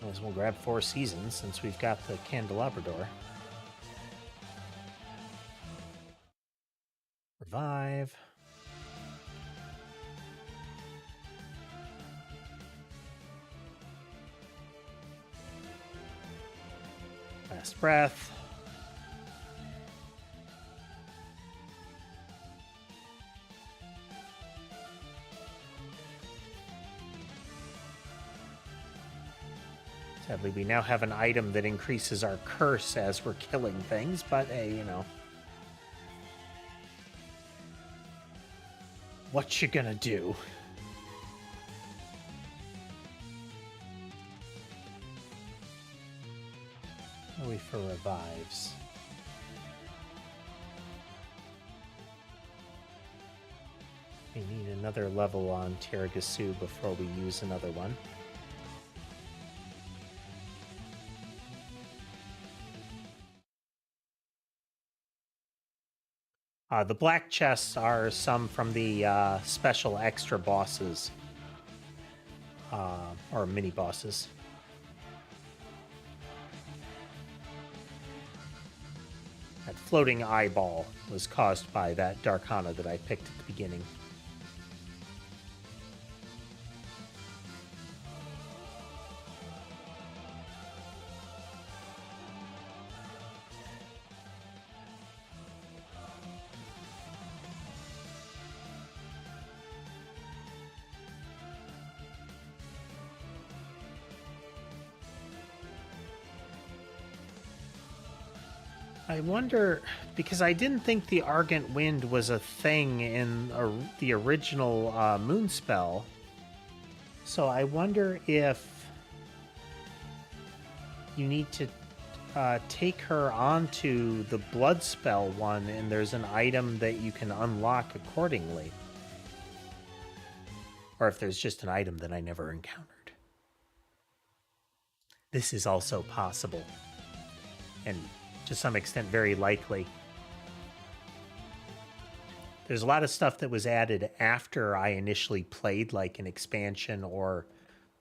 Might as well grab 4 seasons since we've got the Candelabrador. Revive. Last breath. Sadly, we now have an item that increases our curse as we're killing things, but hey, you know. what you gonna do? What are we for revives? We need another level on Teragasu before we use another one. The black chests are some from the special extra bosses. Or mini bosses. That floating eyeball was caused by that Darkana that I picked at the beginning. I wonder, because I didn't think the Argent Wind was a thing in the original Moonspell. So I wonder if you need to take her onto the Bloodspell one, and there's an item that you can unlock accordingly. Or if there's just an item that I never encountered. This is also possible. And to some extent, very likely. There's a lot of stuff that was added after I initially played, like an expansion or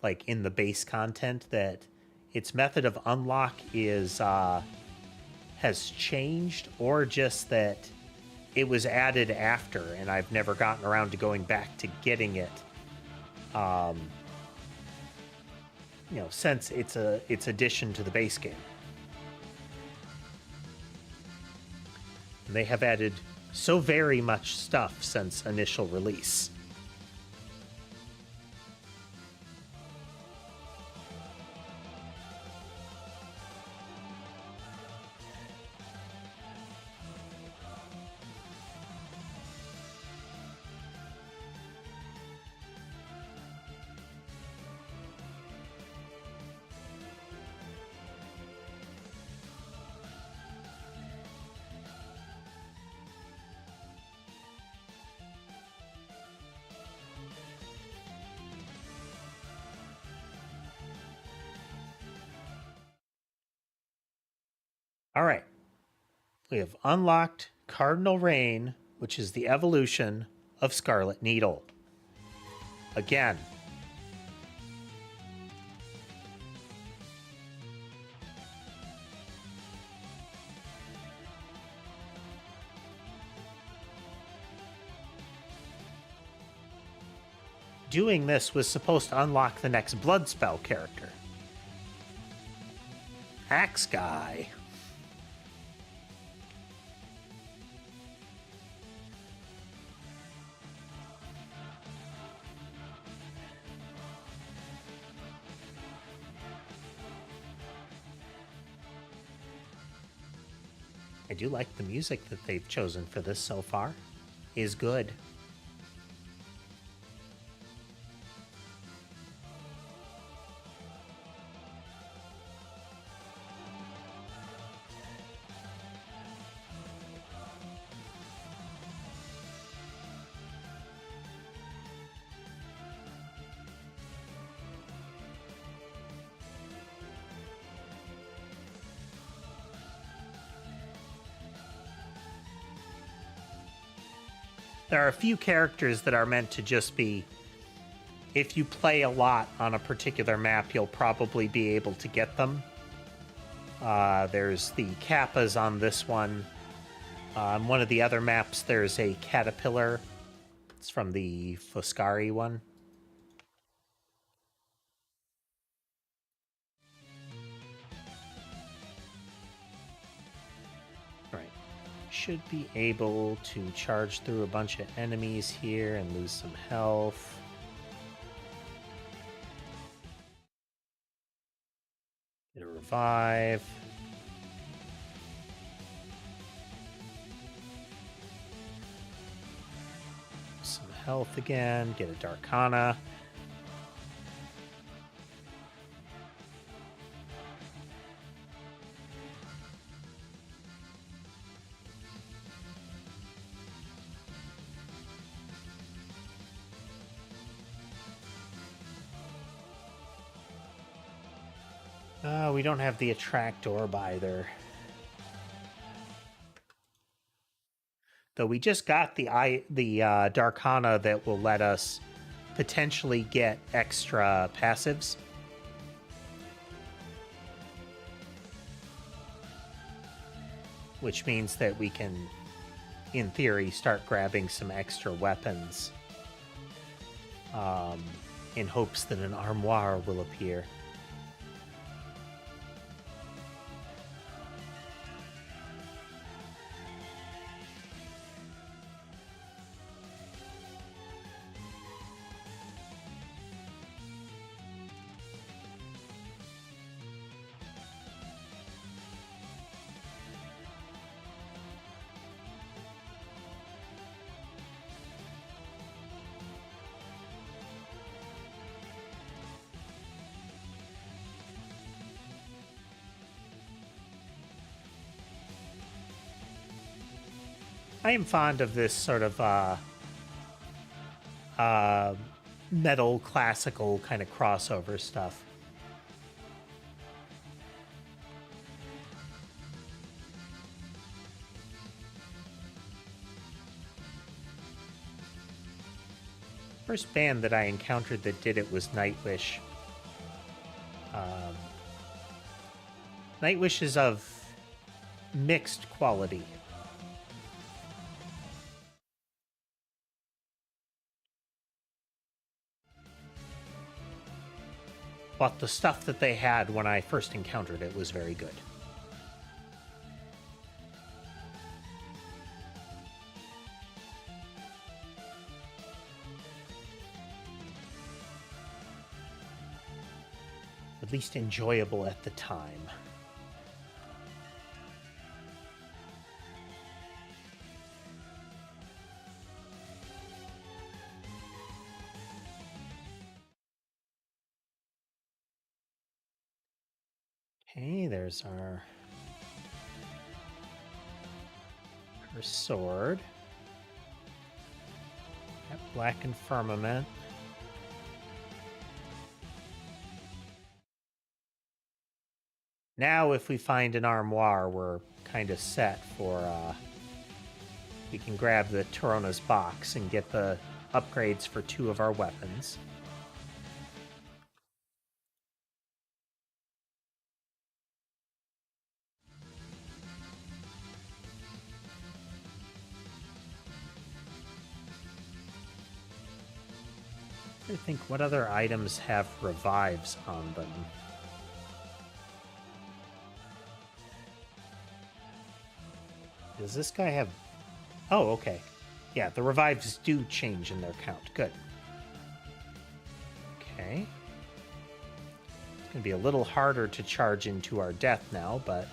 like in the base content, that its method of unlock is has changed, or just that it was added after and I've never gotten around to going back to getting it. You know, since its addition to the base game. And they have added so very much stuff since initial release. All right. We have unlocked Cardinal Rain, which is the evolution of Scarlet Needle. Again. Doing this was supposed to unlock the next Bloodspell character. Axe Guy. I do like the music that they've chosen for this so far. Is good. There are a few characters that are meant to just be, if you play a lot on a particular map, you'll probably be able to get them. There's the Kappas on this one. On one of the other maps, there's a caterpillar. It's from the Foscari one. Should be able to charge through a bunch of enemies here and lose some health. Get a revive. Some health again, get a Darkana. We don't have the attract orb either. Though we just got the Darkana that will let us potentially get extra passives. Which means that we can, in theory, start grabbing some extra weapons in hopes that an armoire will appear. I am fond of this sort of metal classical kind of crossover stuff. First band that I encountered that did it was Nightwish. Nightwish is of mixed quality. But the stuff that they had when I first encountered it was very good. At least enjoyable at the time. Okay, there's our sword. That blackened firmament. Now, if we find an armoire, we're kind of set for, we can grab the Torona's box and get the upgrades for 2 of our weapons. I think what other items have revives on them. Does this guy have... Oh, okay. Yeah, the revives do change in their count. Good. Okay. It's going to be a little harder to charge into our death now, but...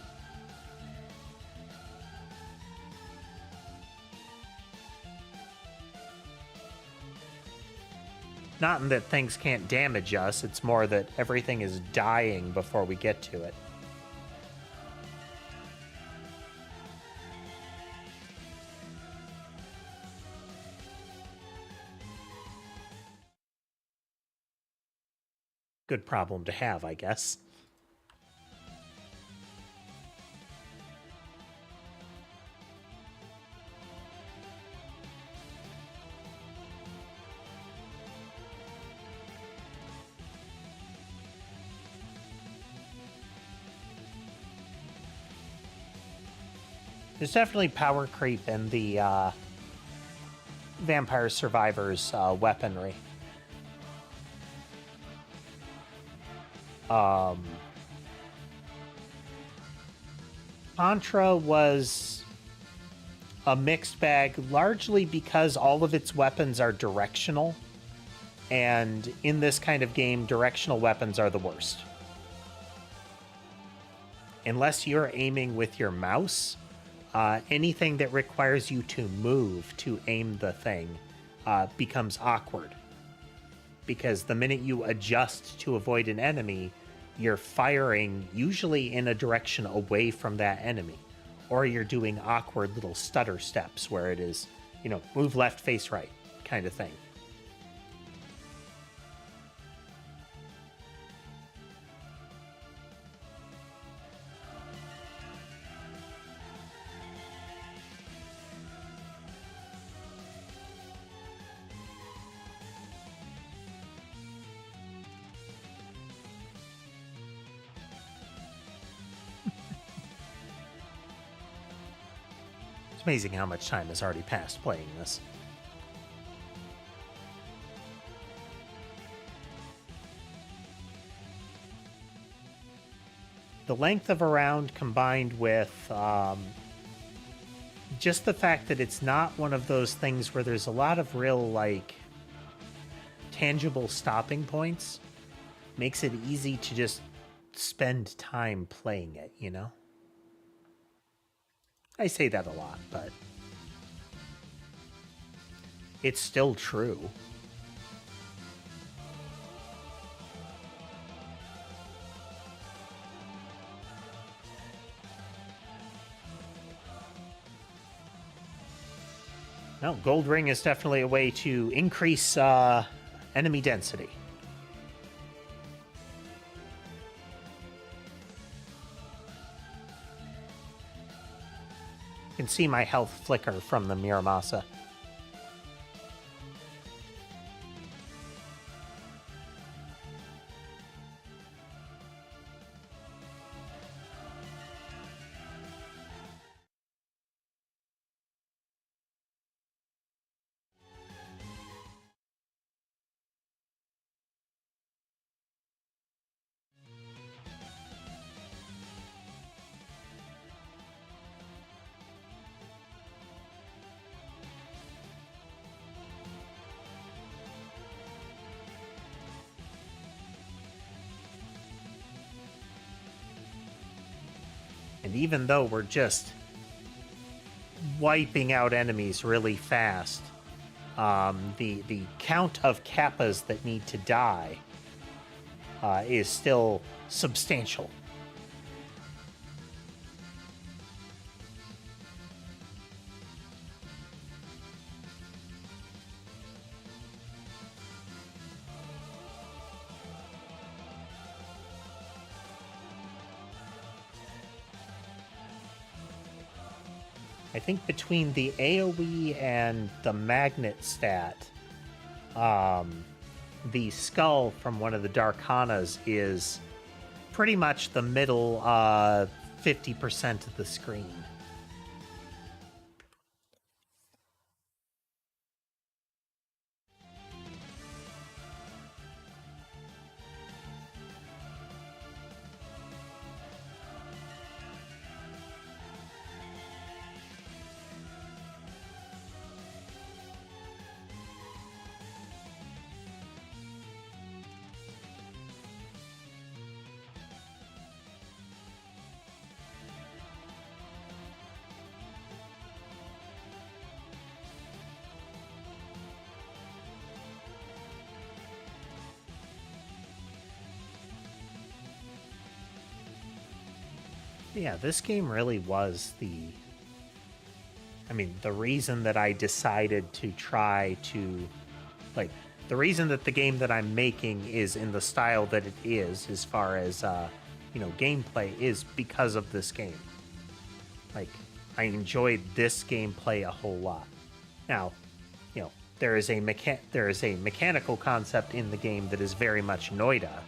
Not in that things can't damage us, it's more that everything is dying before we get to it. Good problem to have, I guess. There's definitely power creep in the Vampire Survivors weaponry. Contra was a mixed bag, largely because all of its weapons are directional. And in this kind of game, directional weapons are the worst. Unless you're aiming with your mouse, anything that requires you to move to aim the thing becomes awkward. Because the minute you adjust to avoid an enemy, you're firing usually in a direction away from that enemy. Or you're doing awkward little stutter steps where it is, move left, face right kind of thing. It's amazing how much time has already passed playing this. The length of a round combined with just the fact that it's not one of those things where there's a lot of real, tangible stopping points makes it easy to just spend time playing it, I say that a lot, but it's still true. No, gold ring is definitely a way to increase enemy density. You can see my health flicker from the Miramasa. And even though we're just wiping out enemies really fast, the count of kappas that need to die is still substantial. I think between the AoE and the magnet stat, the skull from one of the Darkanas is pretty much the middle 50% of the screen. Yeah, this game really was the reason that I decided to try to, the reason that the game that I'm making is in the style that it is, as far as, gameplay, is because of this game. I enjoyed this gameplay a whole lot. Now, there is a mechanical concept in the game that is very much Noida.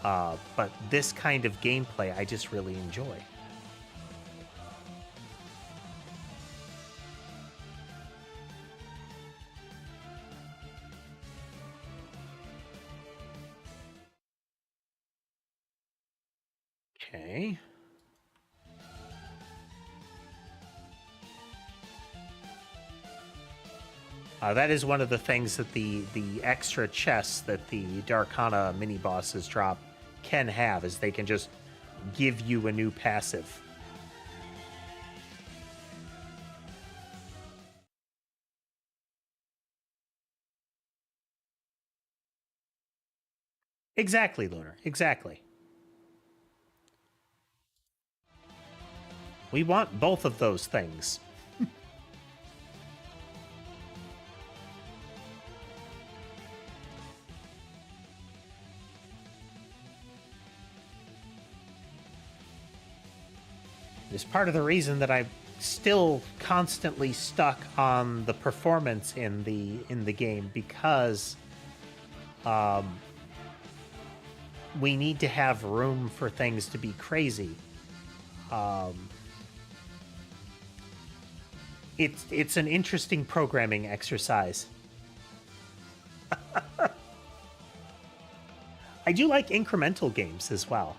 But this kind of gameplay, I just really enjoy. Okay. That is one of the things that the extra chests that the Darkana mini bosses drop can have, is they can just give you a new passive. Exactly, Lunar. Exactly. We want both of those things. It's part of the reason that I'm still constantly stuck on the performance in the game, because we need to have room for things to be crazy. It's an interesting programming exercise. I do like incremental games as well,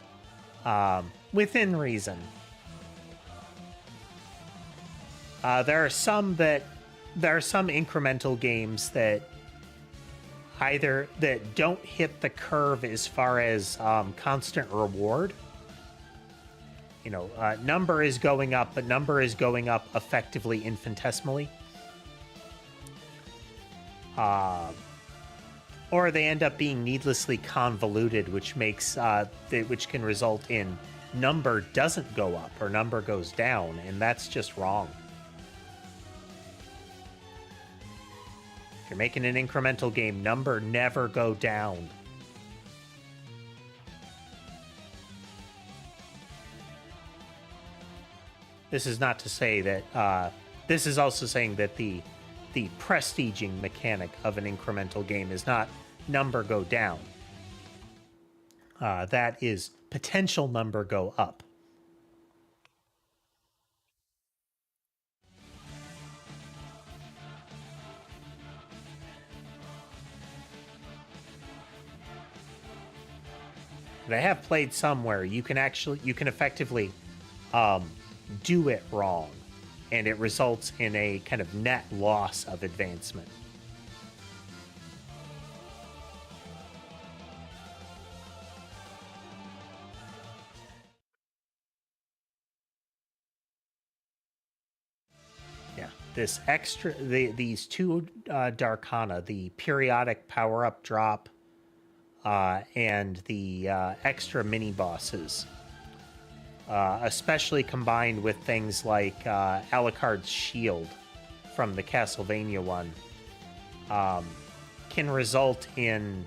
within reason. There are some incremental games that either that don't hit the curve as far as constant reward. You know, number is going up, but number is going up effectively infinitesimally. Or they end up being needlessly convoluted, which makes which can result in number doesn't go up or number goes down, and that's just wrong. If you're making an incremental game, number never go down. This is not to say that this is also saying that the prestiging mechanic of an incremental game is not number go down. That is potential number go up. But I have played some where you can effectively do it wrong, and it results in a kind of net loss of advancement. Yeah, this extra, these two Darkana, the periodic power-up drop and the extra mini-bosses, especially combined with things like Alucard's shield from the Castlevania one, can result in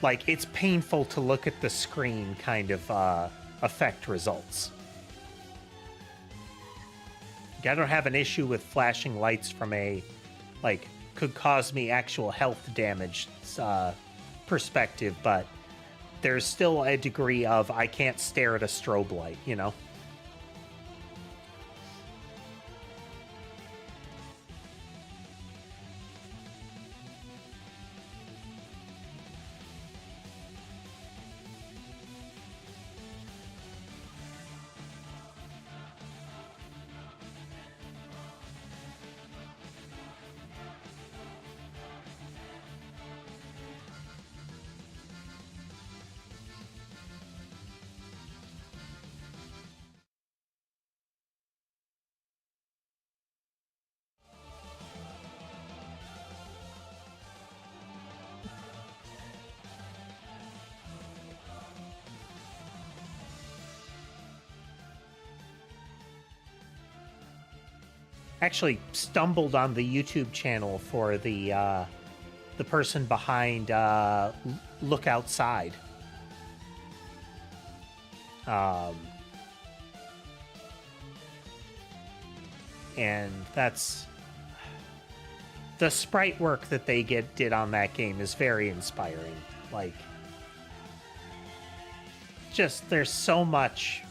like, it's painful to look at the screen kind of effect results. I don't have an issue with flashing lights from a, like, could cause me actual health damage perspective, but there's still a degree of I can't stare at a strobe light, you know? Actually stumbled on the YouTube channel for the person behind Look Outside. And that's the sprite work that they did on that game is very inspiring. Like, just there's so much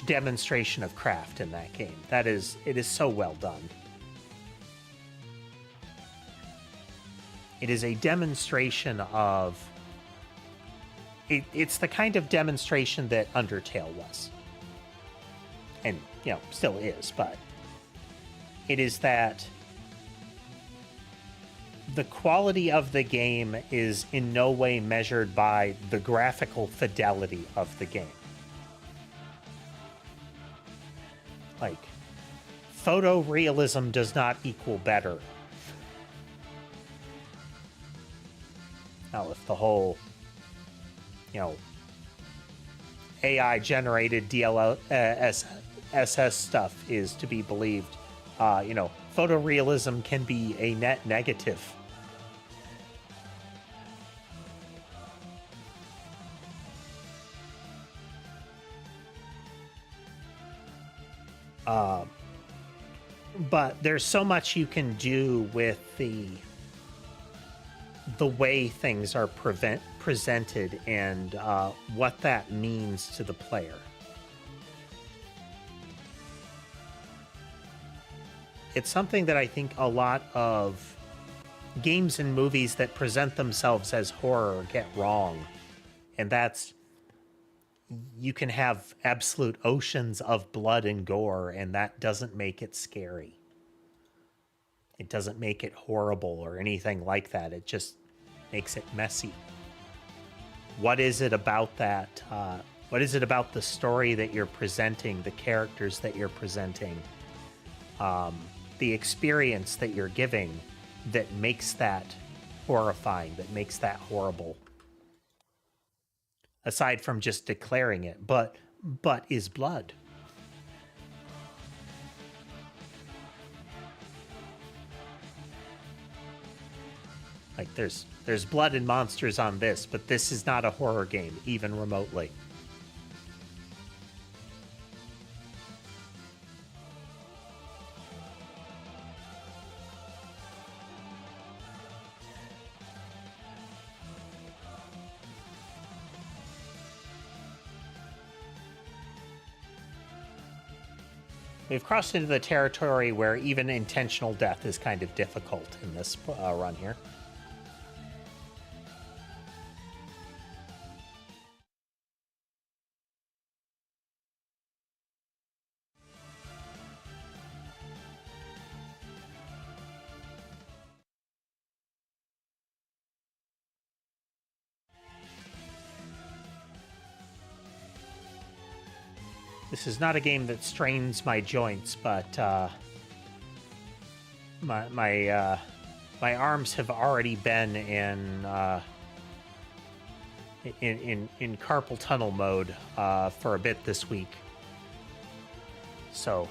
demonstration of craft in that game. It is so well done. It is a demonstration of it's the kind of demonstration that Undertale was. And, you know, still is, but it is that the quality of the game is in no way measured by the graphical fidelity of the game. Like, photorealism does not equal better Now, if the whole, you know, AI generated DLSS stuff is to be believed, you know, photorealism can be a net negative. But there's so much you can do with the way things are presented and what that means to the player. It's something that I think a lot of games and movies that present themselves as horror get wrong. And that's, you can have absolute oceans of blood and gore, and that doesn't make it scary. It doesn't make it horrible or anything like that. It just makes it messy. What is it about that? What is it about the story that you're presenting, the characters that you're presenting, the experience that you're giving that makes that horrifying, that makes that horrible? Aside from just declaring it, but is blood. Like there's blood and monsters on this, but this is not a horror game, even remotely. We've crossed into the territory where even intentional death is kind of difficult in this run here. This is not a game that strains my joints, but my arms have already been in carpal tunnel mode for a bit this week, so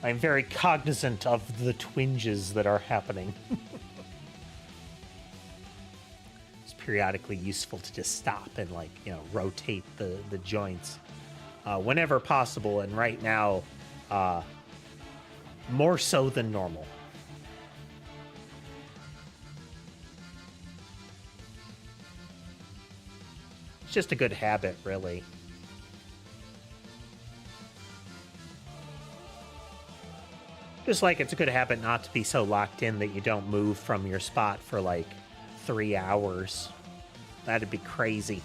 I'm very cognizant of the twinges that are happening. It's periodically useful to just stop and, like, you know, rotate the joints whenever possible, and right now more so than normal. It's just a good habit, really. Just like it's a good habit not to be so locked in that you don't move from your spot for like 3 hours. That'd be crazy.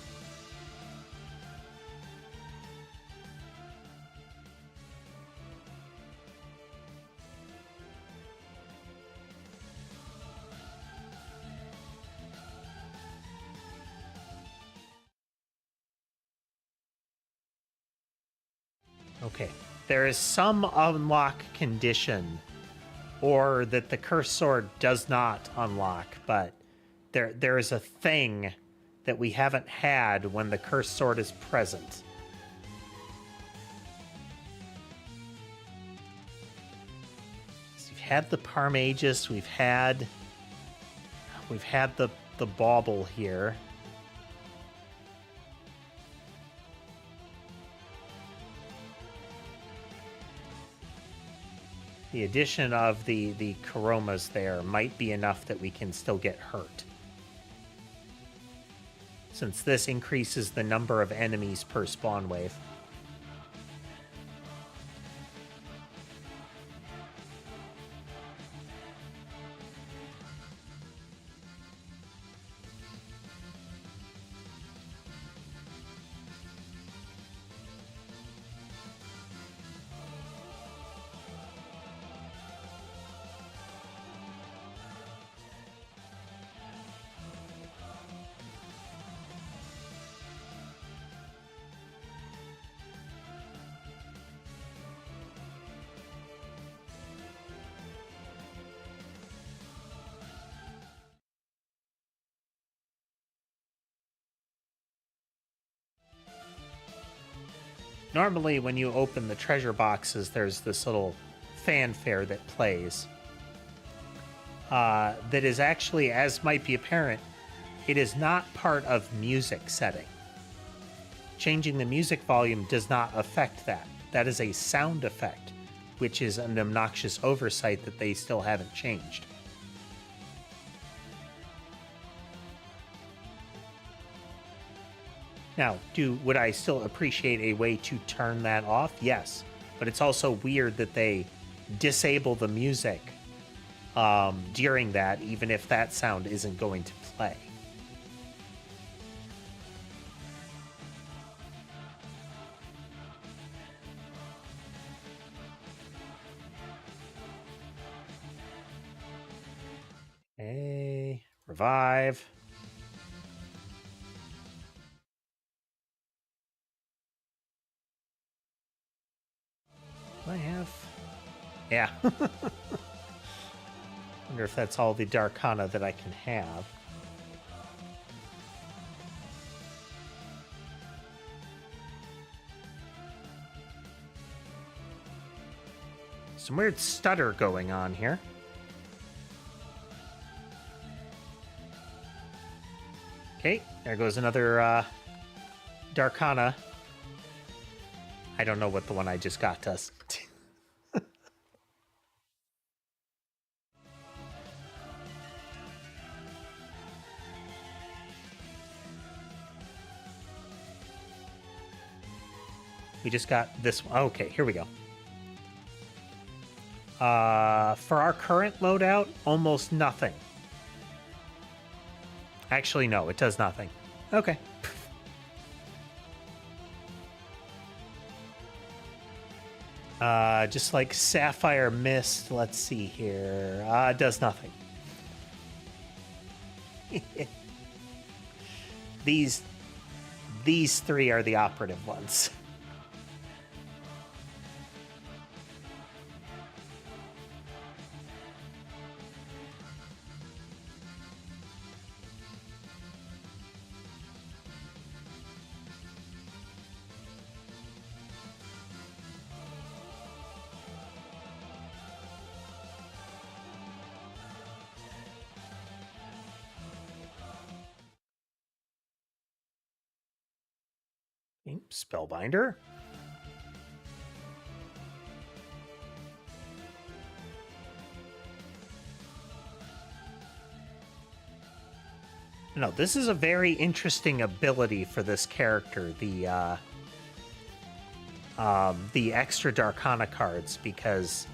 Okay, there is some unlock condition, or that the cursed sword does not unlock, but there is a thing that we haven't had when the cursed sword is present. So we've had the Parmagus, we've had the bauble here. The addition of the Karomas there might be enough that we can still get hurt, since this increases the number of enemies per spawn wave. Normally, when you open the treasure boxes, there's this little fanfare that plays. That is actually, as might be apparent, it is not part of music setting. Changing the music volume does not affect that. That is a sound effect, which is an obnoxious oversight that they still haven't changed. Now, would I still appreciate a way to turn that off? Yes, but it's also weird that they disable the music during that, even if that sound isn't going to play. Okay, revive. I have... Yeah. Wonder if that's all the Darkana that I can have. Some weird stutter going on here. Okay, there goes another Darkana. I don't know what the one I just got does. We just got this one. Okay, here we go. For our current loadout, almost nothing. Actually, no, it does nothing. Okay. Just like Sapphire Mist, let's see here. It does nothing. These three are the operative ones. Spellbinder. No, this is a very interesting ability for this character, the extra Darkana cards, because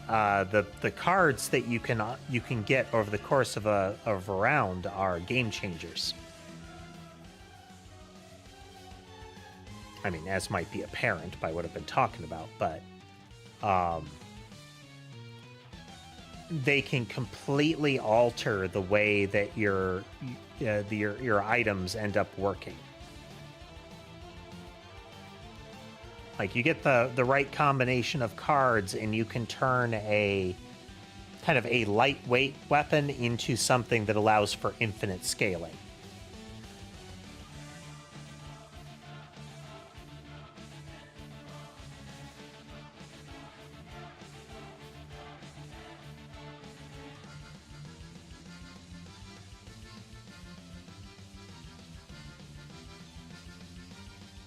the cards that you can get over the course of a round are game changers. I mean, as might be apparent by what I've been talking about, but they can completely alter the way that your items end up working. Like, you get the right combination of cards, and you can turn a kind of a lightweight weapon into something that allows for infinite scaling.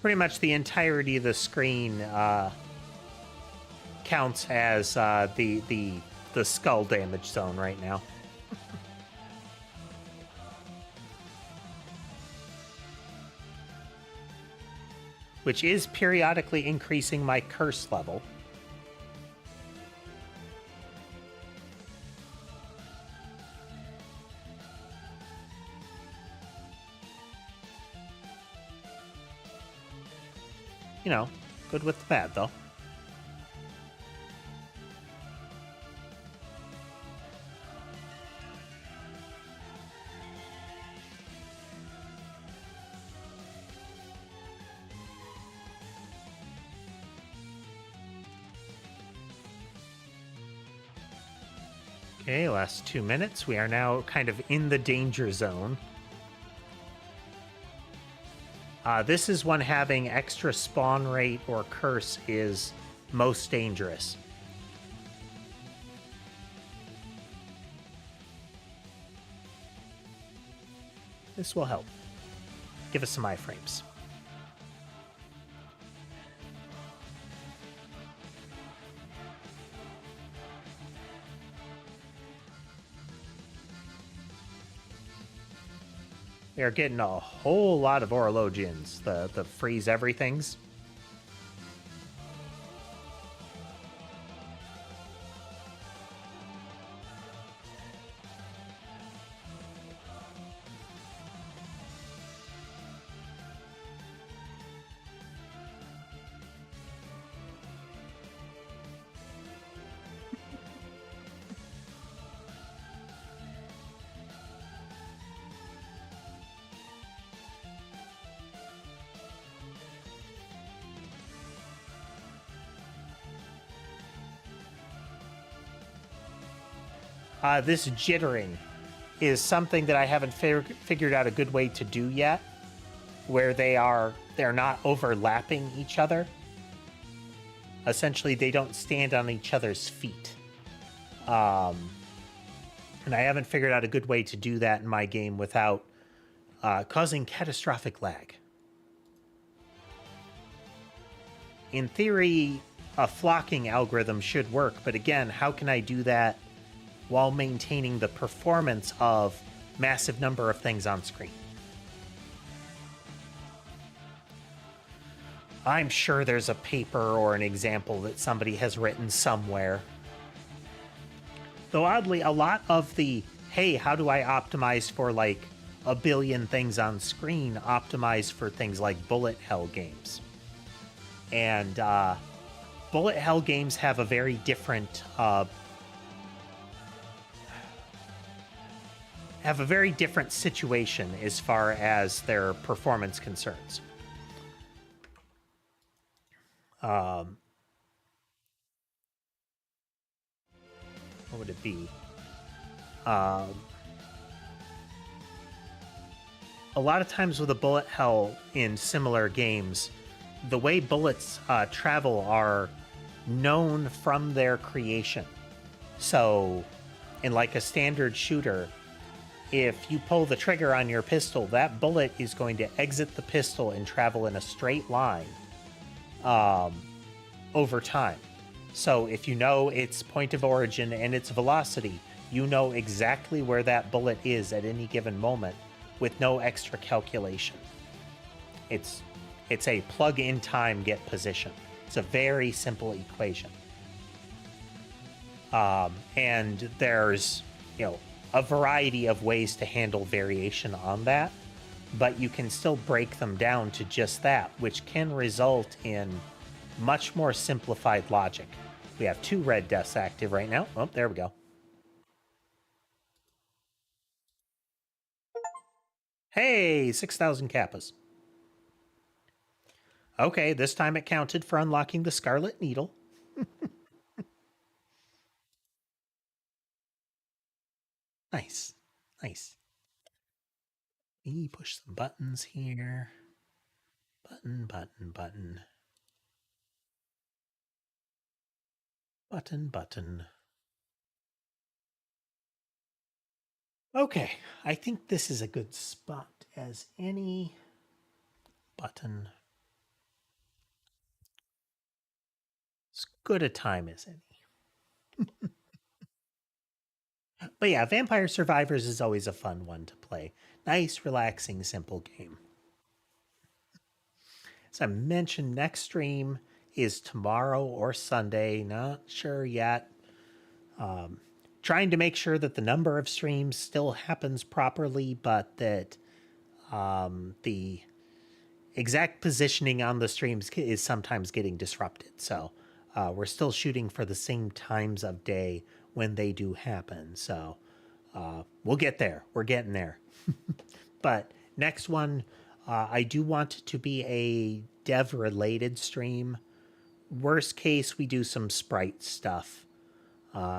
Pretty much the entirety of the screen counts as the skull damage zone right now. Which is periodically increasing my curse level. You know, good with the bad, though. Okay, last 2 minutes. We are now kind of in the danger zone. This is when having extra spawn rate or curse is most dangerous. This will help. Give us some iframes. We are getting a whole lot of Orologians, the freeze everythings. This jittering is something that I haven't figured out a good way to do yet, where they're not overlapping each other. Essentially, they don't stand on each other's feet. And I haven't figured out a good way to do that in my game without causing catastrophic lag. In theory, a flocking algorithm should work, but again, how can I do that while maintaining the performance of massive number of things on screen? I'm sure there's a paper or an example that somebody has written somewhere. Though oddly, a lot of the, hey, how do I optimize for like a billion things on screen, optimize for things like bullet hell games. And bullet hell games have a very different situation as far as their performance concerns. What would it be? A lot of times with a bullet hell in similar games, the way bullets travel are known from their creation. So in like a standard shooter, if you pull the trigger on your pistol, that bullet is going to exit the pistol and travel in a straight line over time. So if you know its point of origin and its velocity, you know exactly where that bullet is at any given moment with no extra calculation. It's a plug in time, get position. It's a very simple equation. And there's, a variety of ways to handle variation on that, but you can still break them down to just that, which can result in much more simplified logic. We have 2 red deaths active right now. Oh, there we go. Hey, 6,000 kappas. Okay, this time it counted for unlocking the Scarlet Needle. Nice. Nice. Let me push some buttons here. Button, button, button. Button, button. Okay, I think this is a good spot as any. Button. As good a time as any. But yeah, Vampire Survivors is always a fun one to play. Nice, relaxing, simple game. As I mentioned, next stream is tomorrow or Sunday. Not sure yet. Trying to make sure that the number of streams still happens properly, but that the exact positioning on the streams is sometimes getting disrupted. So we're still shooting for the same times of day when they do happen. So we'll get there. We're getting there. But next one, I do want it to be a dev-related stream. Worst case, we do some sprite stuff.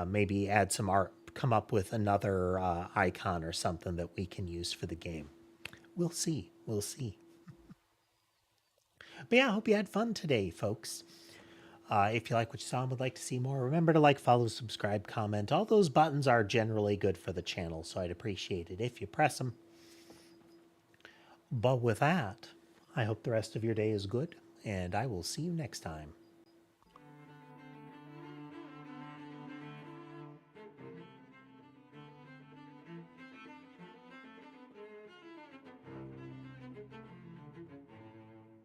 Maybe add some art, come up with another icon or something that we can use for the game. We'll see. We'll see. But yeah, I hope you had fun today, folks. If you like what you saw and would like to see more, remember to like, follow, subscribe, comment. All those buttons are generally good for the channel, so I'd appreciate it if you press them. But with that, I hope the rest of your day is good, and I will see you next time.